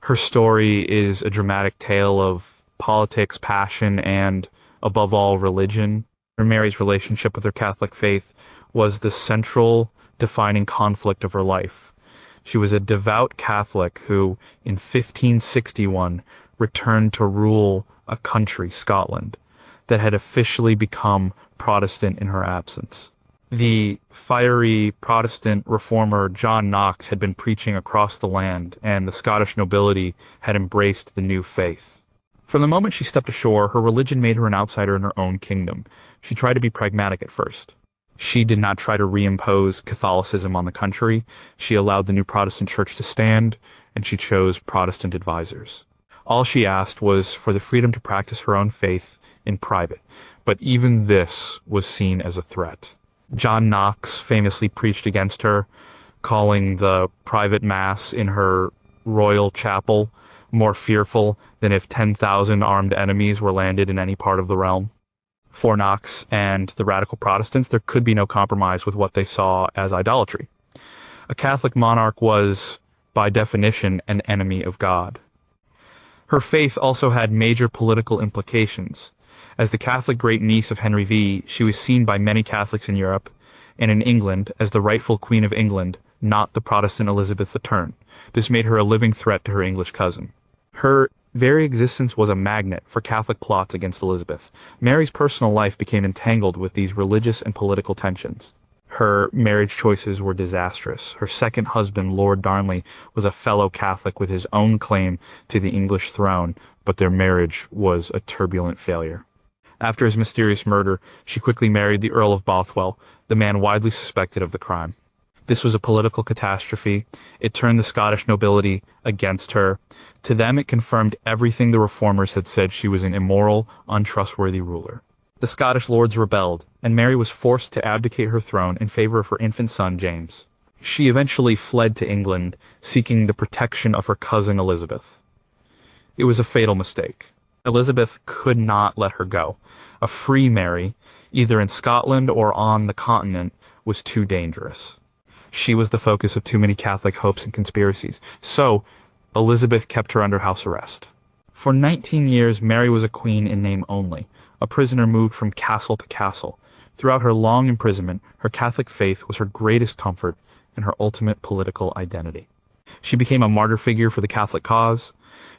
Her story is a dramatic tale of politics, passion, and above all, religion. Mary's relationship with her Catholic faith was the central defining conflict of her life. She was a devout Catholic who, in 1561, returned to rule a country, Scotland, that had officially become Protestant in her absence. The fiery Protestant reformer John Knox had been preaching across the land, and the Scottish nobility had embraced the new faith. From the moment she stepped ashore, her religion made her an outsider in her own kingdom. She tried to be pragmatic at first. She did not try to reimpose Catholicism on the country. She allowed the new Protestant church to stand, and she chose Protestant advisors. All she asked was for the freedom to practice her own faith in private, but even this was seen as a threat. John Knox famously preached against her, calling the private mass in her royal chapel more fearful than if 10,000 armed enemies were landed in any part of the realm. For Knox and the radical Protestants, there could be no compromise with what they saw as idolatry. A Catholic monarch was, by definition, an enemy of God. Her faith also had major political implications. As the Catholic great-niece of Henry V, she was seen by many Catholics in Europe and in England as the rightful Queen of England, not the Protestant Elizabeth II. This made her a living threat to her English cousin. Her very existence was a magnet for Catholic plots against Elizabeth. Mary's personal life became entangled with these religious and political tensions. Her marriage choices were disastrous. Her second husband, Lord Darnley, was a fellow Catholic with his own claim to the English throne, but their marriage was a turbulent failure. After his mysterious murder, she quickly married the Earl of Bothwell, the man widely suspected of the crime. This was a political catastrophe. It turned the Scottish nobility against her. To them, it confirmed everything the reformers had said: she was an immoral, untrustworthy ruler. The Scottish lords rebelled, and Mary was forced to abdicate her throne in favor of her infant son, James. She eventually fled to England, seeking the protection of her cousin Elizabeth. It was a fatal mistake. Elizabeth could not let her go. A free Mary, either in Scotland or on the continent, was too dangerous. She was the focus of too many Catholic hopes and conspiracies, so Elizabeth kept her under house arrest. For 19 years, Mary was a queen in name only, a prisoner moved from castle to castle. Throughout her long imprisonment, her Catholic faith was her greatest comfort and her ultimate political identity. She became a martyr figure for the Catholic cause.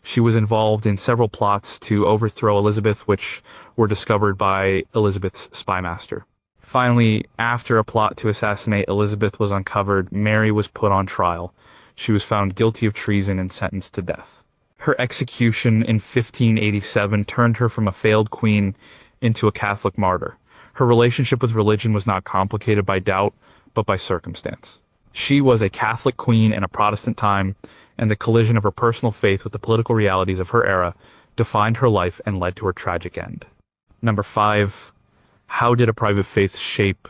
She was involved in several plots to overthrow Elizabeth, which were discovered by Elizabeth's spymaster. Finally, after a plot to assassinate Elizabeth was uncovered, Mary was put on trial. She was found guilty of treason and sentenced to death. Her execution in 1587 turned her from a failed queen into a Catholic martyr. Her relationship with religion was not complicated by doubt, but by circumstance. She was a Catholic queen in a Protestant time, and the collision of her personal faith with the political realities of her era defined her life and led to her tragic end. Number 5. How did a private faith shape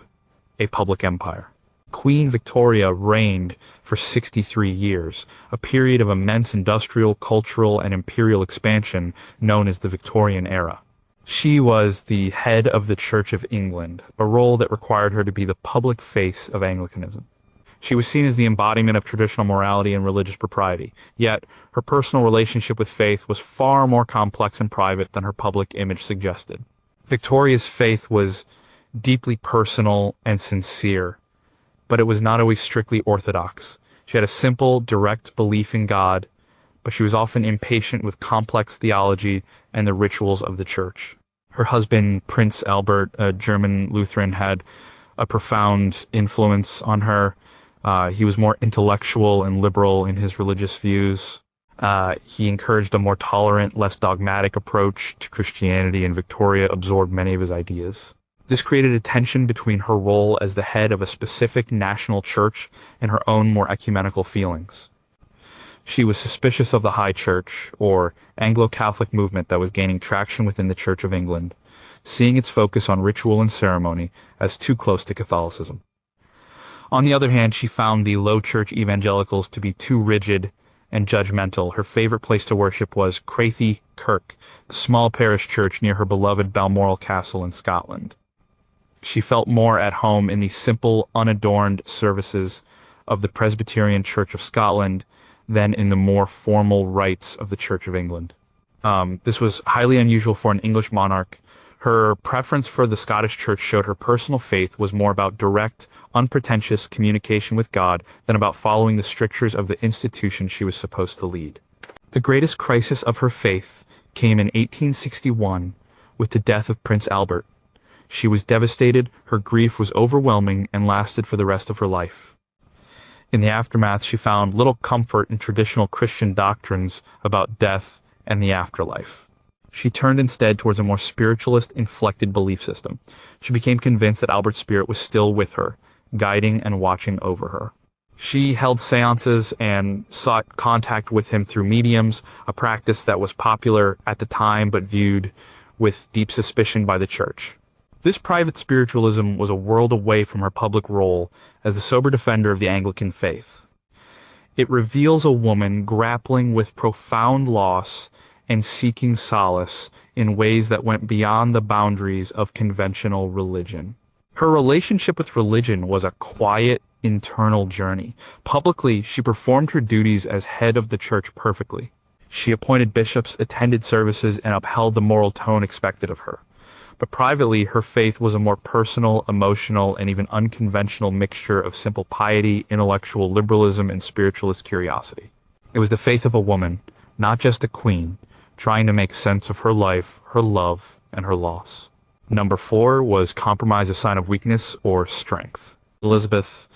a public empire? Queen Victoria reigned for 63 years, a period of immense industrial, cultural, and imperial expansion known as the Victorian era. She was the head of the Church of England, a role that required her to be the public face of Anglicanism. She was seen as the embodiment of traditional morality and religious propriety, yet her personal relationship with faith was far more complex and private than her public image suggested. Victoria's faith was deeply personal and sincere, but it was not always strictly orthodox. She had a simple, direct belief in God, but she was often impatient with complex theology and the rituals of the church. Her husband, Prince Albert, a German Lutheran, had a profound influence on her. He was more intellectual and liberal in his religious views. He encouraged a more tolerant, less dogmatic approach to Christianity, and Victoria absorbed many of his ideas. This created a tension between her role as the head of a specific national church and her own more ecumenical feelings. She was suspicious of the High Church, or Anglo-Catholic movement that was gaining traction within the Church of England, seeing its focus on ritual and ceremony as too close to Catholicism. On the other hand, she found the Low Church evangelicals to be too rigid and judgmental. Her favorite place to worship was Crathie Kirk, the small parish church near her beloved Balmoral Castle in Scotland. She felt more at home in the simple, unadorned services of the Presbyterian Church of Scotland than in the more formal rites of the Church of England. This was highly unusual for an English monarch. Her preference for the Scottish Church showed her personal faith was more about direct, unpretentious communication with God than about following the strictures of the institution she was supposed to lead. The greatest crisis of her faith came in 1861 with the death of Prince Albert. She was devastated, her grief was overwhelming, and lasted for the rest of her life. In the aftermath, she found little comfort in traditional Christian doctrines about death and the afterlife. She turned instead towards a more spiritualist, inflected belief system. She became convinced that Albert's spirit was still with her, guiding and watching over her. She held seances and sought contact with him through mediums, a practice that was popular at the time but viewed with deep suspicion by the church. This private spiritualism was a world away from her public role as the sober defender of the Anglican faith. It reveals a woman grappling with profound loss and seeking solace in ways that went beyond the boundaries of conventional religion. Her relationship with religion was a quiet, internal journey. Publicly, she performed her duties as head of the church perfectly. She appointed bishops, attended services, and upheld the moral tone expected of her. But privately, her faith was a more personal, emotional, and even unconventional mixture of simple piety, intellectual liberalism, and spiritualist curiosity. It was the faith of a woman, not just a queen, trying to make sense of her life, her love, and her loss. Number 4 was compromise a sign of weakness or strength. Elizabeth,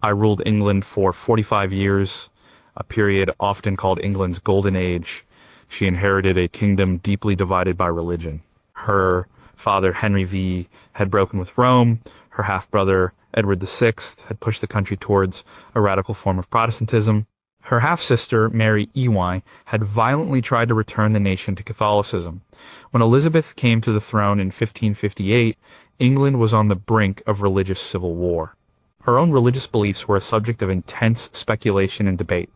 I ruled England for 45 years, a period often called England's Golden Age. She inherited a kingdom deeply divided by religion. Her father, Henry V, had broken with Rome. Her half-brother, Edward VI, had pushed the country towards a radical form of Protestantism. Her half-sister, Mary Ely, had violently tried to return the nation to Catholicism. When Elizabeth came to the throne in 1558, England was on the brink of religious civil war. Her own religious beliefs were a subject of intense speculation and debate.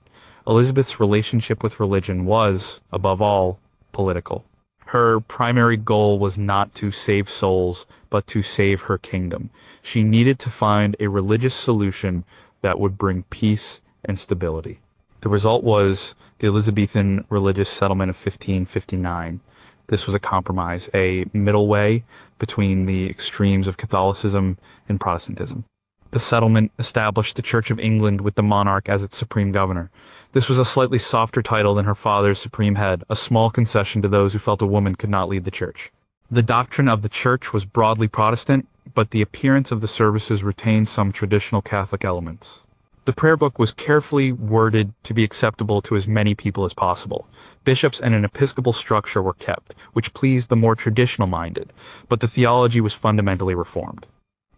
Elizabeth's relationship with religion was, above all, political. Her primary goal was not to save souls, but to save her kingdom. She needed to find a religious solution that would bring peace and stability. The result was the Elizabethan religious settlement of 1559. This was a compromise, a middle way between the extremes of Catholicism and Protestantism. The settlement established the Church of England with the monarch as its supreme governor. This was a slightly softer title than her father's supreme head, a small concession to those who felt a woman could not lead the church. The doctrine of the church was broadly Protestant, but the appearance of the services retained some traditional Catholic elements. The prayer book was carefully worded to be acceptable to as many people as possible. Bishops and an episcopal structure were kept, which pleased the more traditional-minded, but the theology was fundamentally reformed.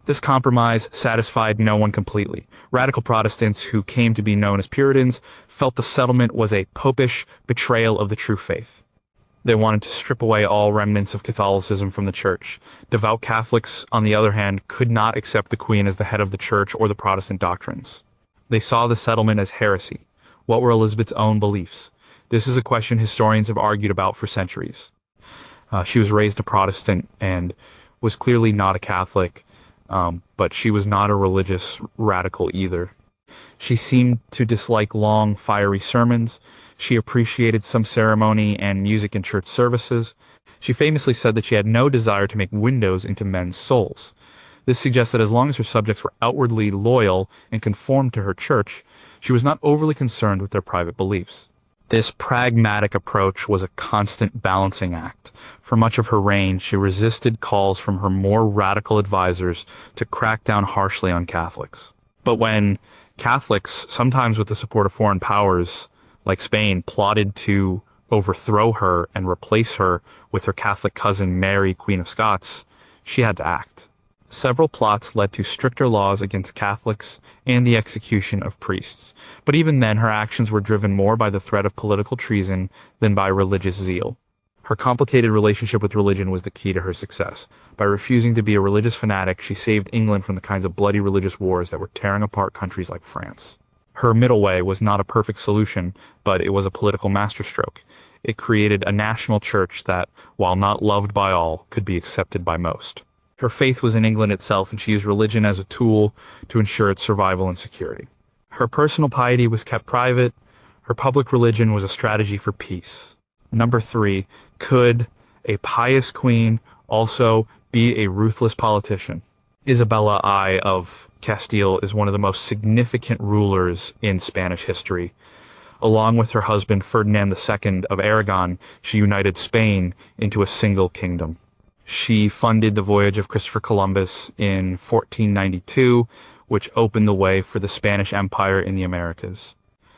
This compromise satisfied no one completely. Radical Protestants, who came to be known as Puritans, felt the settlement was a popish betrayal of the true faith. They wanted to strip away all remnants of Catholicism from the church. Devout Catholics, on the other hand, could not accept the Queen as the head of the church or the Protestant doctrines. They saw the settlement as heresy. What were Elizabeth's own beliefs? This is a question historians have argued about for centuries. She was raised a Protestant and was clearly not a Catholic, but she was not a religious radical either. She seemed to dislike long, fiery sermons. She appreciated some ceremony and music in church services. She famously said that she had no desire to make windows into men's souls. This suggests that as long as her subjects were outwardly loyal and conformed to her church, she was not overly concerned with their private beliefs. This pragmatic approach was a constant balancing act. For much of her reign, she resisted calls from her more radical advisors to crack down harshly on Catholics. But when Catholics, sometimes with the support of foreign powers like Spain, plotted to overthrow her and replace her with her Catholic cousin Mary, Queen of Scots, she had to act. Several plots led to stricter laws against Catholics and the execution of priests, but even then her actions were driven more by the threat of political treason than by religious zeal. Her complicated relationship with religion was the key to her success. By refusing to be a religious fanatic, she saved England from the kinds of bloody religious wars that were tearing apart countries like France. Her middle way was not a perfect solution, but it was a political masterstroke. It created a national church that, while not loved by all, could be accepted by most. Her faith was in England itself, and she used religion as a tool to ensure its survival and security. Her personal piety was kept private. Her public religion was a strategy for peace. Number 3, could a pious queen also be a ruthless politician? Isabella I of Castile is one of the most significant rulers in Spanish history. Along with her husband Ferdinand II of Aragon, she united Spain into a single kingdom. She funded the voyage of Christopher Columbus in 1492, which opened the way for the Spanish Empire in the Americas.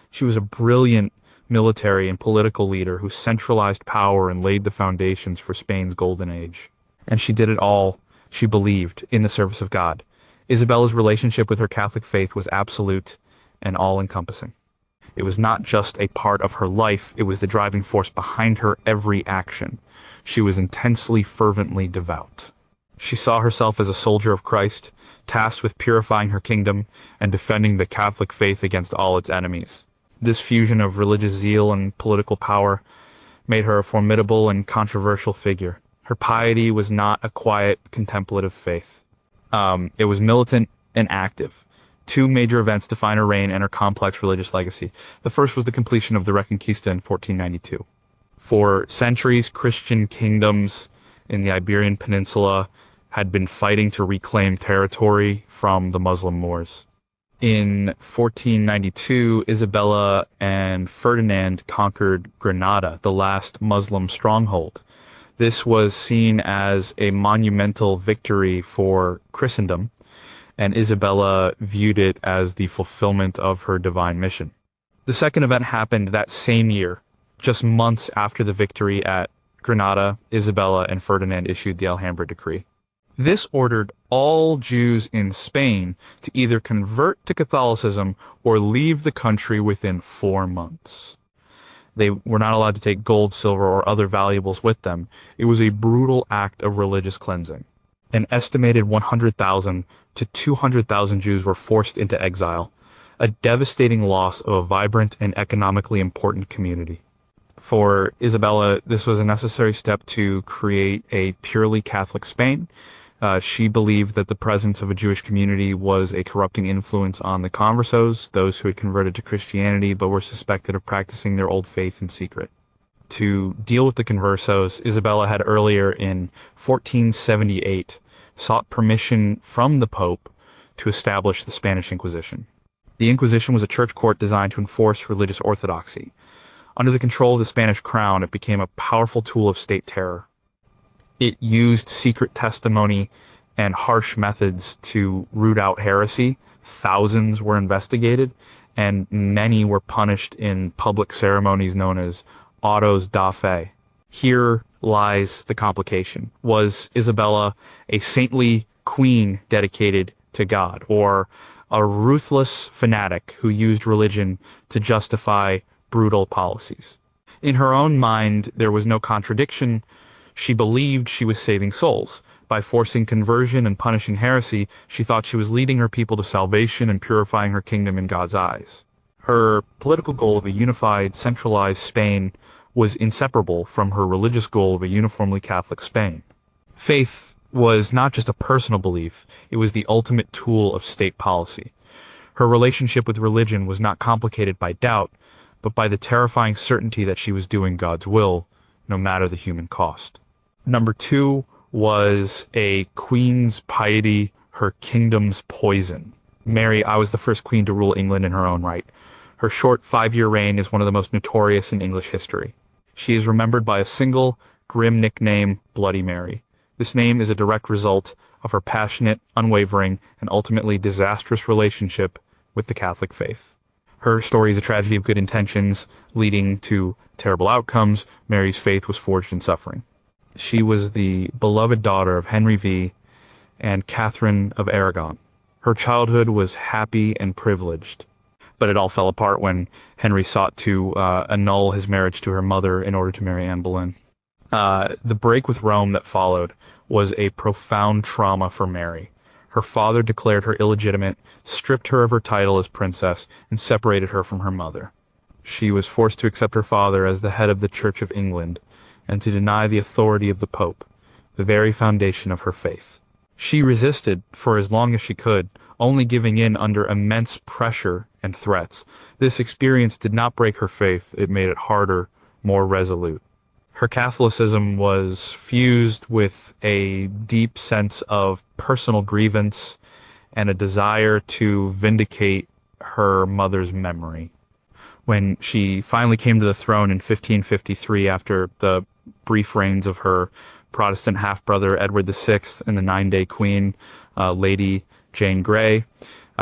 She was a brilliant military and political leader who centralized power and laid the foundations for Spain's golden age. And she did it all, she believed, in the service of God. Isabella's relationship with her Catholic faith was absolute and all-encompassing. It was not just a part of her life, it was the driving force behind her every action. She was intensely, fervently devout. She saw herself as a soldier of Christ, tasked with purifying her kingdom and defending the Catholic faith against all its enemies. This fusion of religious zeal and political power made her a formidable and controversial figure. Her piety was not a quiet, contemplative faith. It was militant and active. 2 major events define her reign and her complex religious legacy. The first was the completion of the Reconquista in 1492. For centuries, Christian kingdoms in the Iberian Peninsula had been fighting to reclaim territory from the Muslim Moors. In 1492, Isabella and Ferdinand conquered Granada, the last Muslim stronghold. This was seen as a monumental victory for Christendom, and Isabella viewed it as the fulfillment of her divine mission. The second event happened that same year. Just months after the victory at Granada, Isabella and Ferdinand issued the Alhambra Decree. This ordered all Jews in Spain to either convert to Catholicism or leave the country within 4 months. They were not allowed to take gold, silver, or other valuables with them. It was a brutal act of religious cleansing. An estimated 100,000 to 200,000 Jews were forced into exile, a devastating loss of a vibrant and economically important community. For Isabella, this was a necessary step to create a purely Catholic Spain. She believed that the presence of a Jewish community was a corrupting influence on the conversos, those who had converted to Christianity but were suspected of practicing their old faith in secret. To deal with the conversos, Isabella had earlier in 1478 sought permission from the Pope to establish the Spanish Inquisition. The Inquisition was a church court designed to enforce religious orthodoxy. Under the control of the Spanish crown, it became a powerful tool of state terror. It used secret testimony and harsh methods to root out heresy. Thousands were investigated, and many were punished in public ceremonies known as autos da fe. Here lies the complication. Was Isabella a saintly queen dedicated to God, or a ruthless fanatic who used religion to justify brutal policies? In her own mind, there was no contradiction. She believed she was saving souls. By forcing conversion and punishing heresy, she thought she was leading her people to salvation and purifying her kingdom in God's eyes. Her political goal of a unified, centralized Spain was inseparable from her religious goal of a uniformly Catholic Spain. Faith was not just a personal belief, it was the ultimate tool of state policy. Her relationship with religion was not complicated by doubt, but by the terrifying certainty that she was doing God's will, no matter the human cost. Number 2 was a queen's piety, her kingdom's poison. Mary, I was the first queen to rule England in her own right. Her short 5-year reign is one of the most notorious in English history. She is remembered by a single, grim nickname, Bloody Mary. This name is a direct result of her passionate, unwavering, and ultimately disastrous relationship with the Catholic faith. Her story is a tragedy of good intentions, leading to terrible outcomes. Mary's faith was forged in suffering. She was the beloved daughter of Henry V and Catherine of Aragon. Her childhood was happy and privileged, but it all fell apart when Henry sought to annul his marriage to her mother in order to marry Anne Boleyn. The break with Rome that followed was a profound trauma for Mary. Her father declared her illegitimate, stripped her of her title as princess, and separated her from her mother. She was forced to accept her father as the head of the Church of England, and to deny the authority of the Pope, the very foundation of her faith. She resisted for as long as she could, only giving in under immense pressure and threats. This experience did not break her faith, it made it harder, more resolute. Her Catholicism was fused with a deep sense of personal grievance and a desire to vindicate her mother's memory. When she finally came to the throne in 1553, after the brief reigns of her Protestant half-brother Edward VI and the 9-day queen, Lady Jane Grey,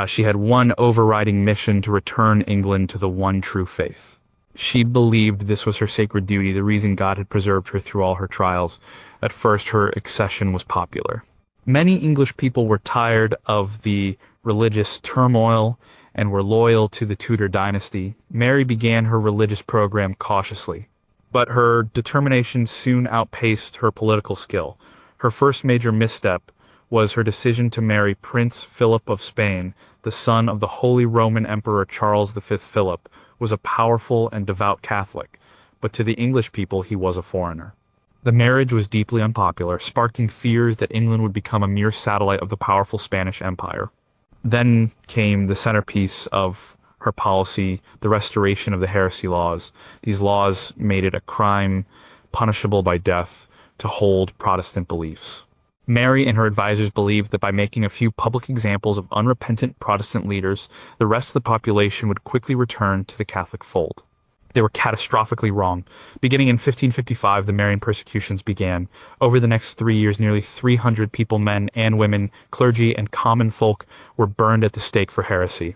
she had one overriding mission: to return England to the one true faith. She believed this was her sacred duty, the reason God had preserved her through all her trials. At first, her accession was popular. Many English people were tired of the religious turmoil and were loyal to the Tudor dynasty. Mary began her religious program cautiously, but her determination soon outpaced her political skill. Her first major misstep was her decision to marry Prince Philip of Spain, the son of the Holy Roman Emperor Charles V. Philip, was a powerful and devout Catholic, but to the English people he was a foreigner. The marriage was deeply unpopular, sparking fears that England would become a mere satellite of the powerful Spanish Empire. Then came the centerpiece of her policy, the restoration of the heresy laws. These laws made it a crime punishable by death to hold Protestant beliefs. Mary and her advisors believed that by making a few public examples of unrepentant Protestant leaders, the rest of the population would quickly return to the Catholic fold. They were catastrophically wrong. Beginning in 1555, the Marian persecutions began. Over the next 3 years, nearly 300 people, men and women, clergy and common folk, were burned at the stake for heresy.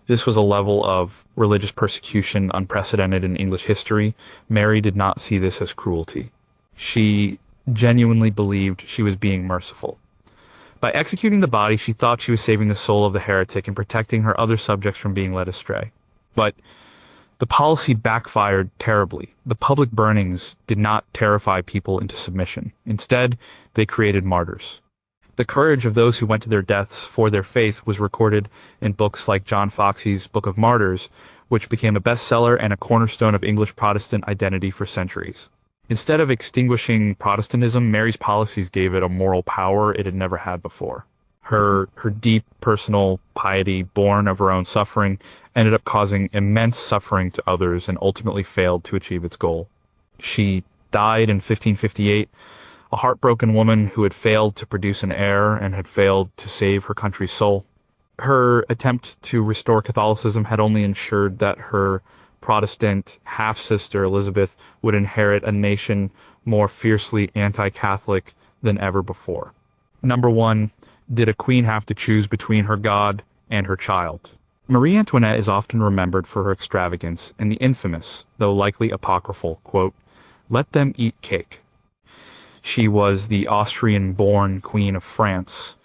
This was a level of religious persecution unprecedented in English history. Mary did not see this as cruelty. She genuinely believed she was being merciful. By executing the body, she thought she was saving the soul of the heretic and protecting her other subjects from being led astray. But the policy backfired terribly. The public burnings did not terrify people into submission. Instead, they created martyrs. The courage of those who went to their deaths for their faith was recorded in books like John Foxe's Book of Martyrs, which became a bestseller and a cornerstone of English Protestant identity for centuries. Instead of extinguishing Protestantism, Mary's policies gave it a moral power it had never had before. Her deep personal piety, born of her own suffering, ended up causing immense suffering to others and ultimately failed to achieve its goal. She died in 1558, a heartbroken woman who had failed to produce an heir and had failed to save her country's soul. Her attempt to restore Catholicism had only ensured that her Protestant half-sister Elizabeth would inherit a nation more fiercely anti-Catholic than ever before. Number 1, did a queen have to choose between her God and her child? Marie Antoinette is often remembered for her extravagance and the infamous, though likely apocryphal, quote, "Let them eat cake." She was the Austrian-born Queen of France,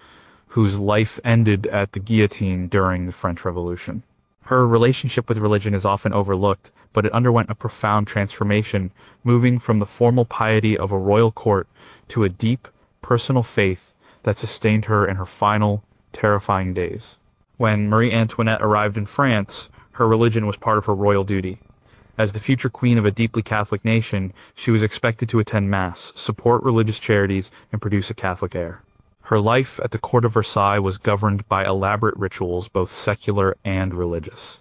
whose life ended at the guillotine during the French Revolution. Her relationship with religion is often overlooked, but it underwent a profound transformation, moving from the formal piety of a royal court to a deep, personal faith that sustained her in her final, terrifying days. When Marie Antoinette arrived in France, her religion was part of her royal duty. As the future queen of a deeply Catholic nation, she was expected to attend Mass, support religious charities, and produce a Catholic heir. Her life at the court of Versailles was governed by elaborate rituals, both secular and religious.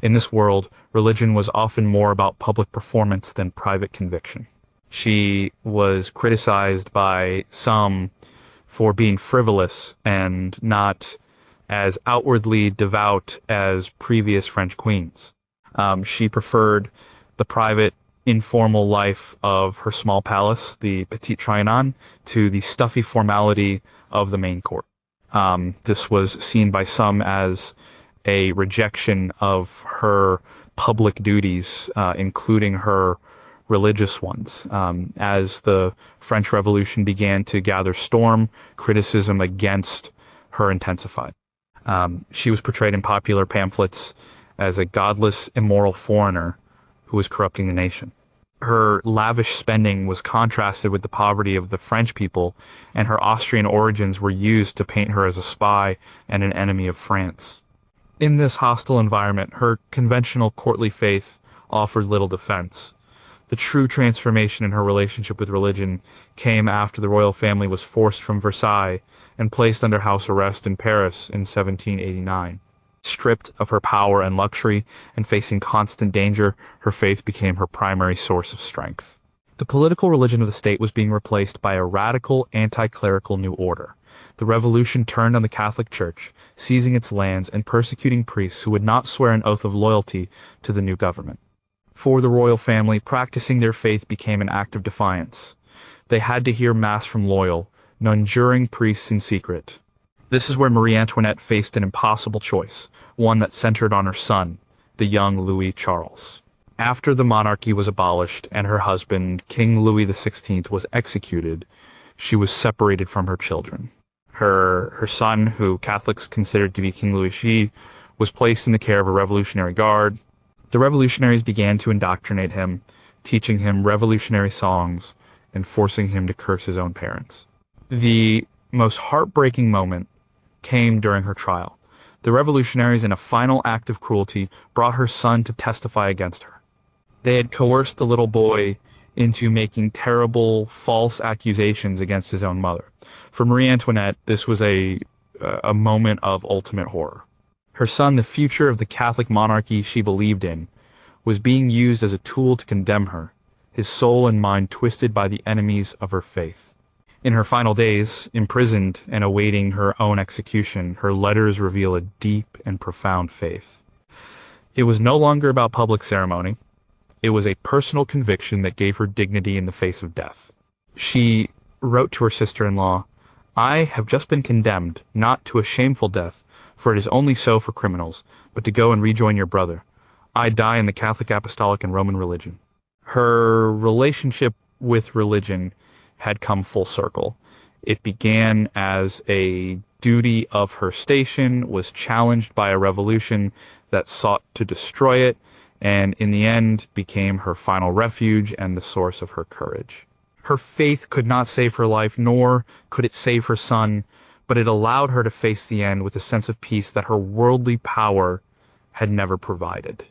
In this world, religion was often more about public performance than private conviction. She was criticized by some for being frivolous and not as outwardly devout as previous French queens. She preferred the private, informal life of her small palace, the Petit Trianon, to the stuffy formality of the main court. This was seen by some as a rejection of her public duties, including her religious ones. As the French Revolution began to gather storm, criticism against her intensified. She was portrayed in popular pamphlets as a godless, immoral foreigner who was corrupting the nation. Her lavish spending was contrasted with the poverty of the French people, and her Austrian origins were used to paint her as a spy and an enemy of France. In this hostile environment, her conventional courtly faith offered little defense. The true transformation in her relationship with religion came after the royal family was forced from Versailles and placed under house arrest in Paris in 1789. Stripped of her power and luxury and facing constant danger, her faith became her primary source of strength. The political religion of the state was being replaced by a radical, anti-clerical new order. The revolution turned on the Catholic Church, seizing its lands and persecuting priests who would not swear an oath of loyalty to the new government. For the royal family, practicing their faith became an act of defiance. They had to hear Mass from loyal, nonjuring priests in secret. This is where Marie Antoinette faced an impossible choice, one that centered on her son, the young Louis Charles. After the monarchy was abolished and her husband, King Louis XVI, was executed, she was separated from her children. Her son, who Catholics considered to be King Louis, she was placed in the care of a Revolutionary Guard. The revolutionaries began to indoctrinate him, teaching him revolutionary songs and forcing him to curse his own parents. The most heartbreaking moment came during her trial. The revolutionaries, in a final act of cruelty, brought her son to testify against her. They had coerced the little boy into making terrible, false accusations against his own mother. For Marie Antoinette, this was a moment of ultimate horror. Her son, the future of the Catholic monarchy she believed in, was being used as a tool to condemn her, his soul and mind twisted by the enemies of her faith. In her final days, imprisoned and awaiting her own execution, her letters reveal a deep and profound faith. It was no longer about public ceremony. It was a personal conviction that gave her dignity in the face of death. She wrote to her sister-in-law, "I have just been condemned, not to a shameful death, for it is only so for criminals, but to go and rejoin your brother. I die in the Catholic, Apostolic, and Roman religion." Her relationship with religion had come full circle. It began as a duty of her station, was challenged by a revolution that sought to destroy it, and in the end became her final refuge and the source of her courage. Her faith could not save her life, nor could it save her son, but it allowed her to face the end with a sense of peace that her worldly power had never provided.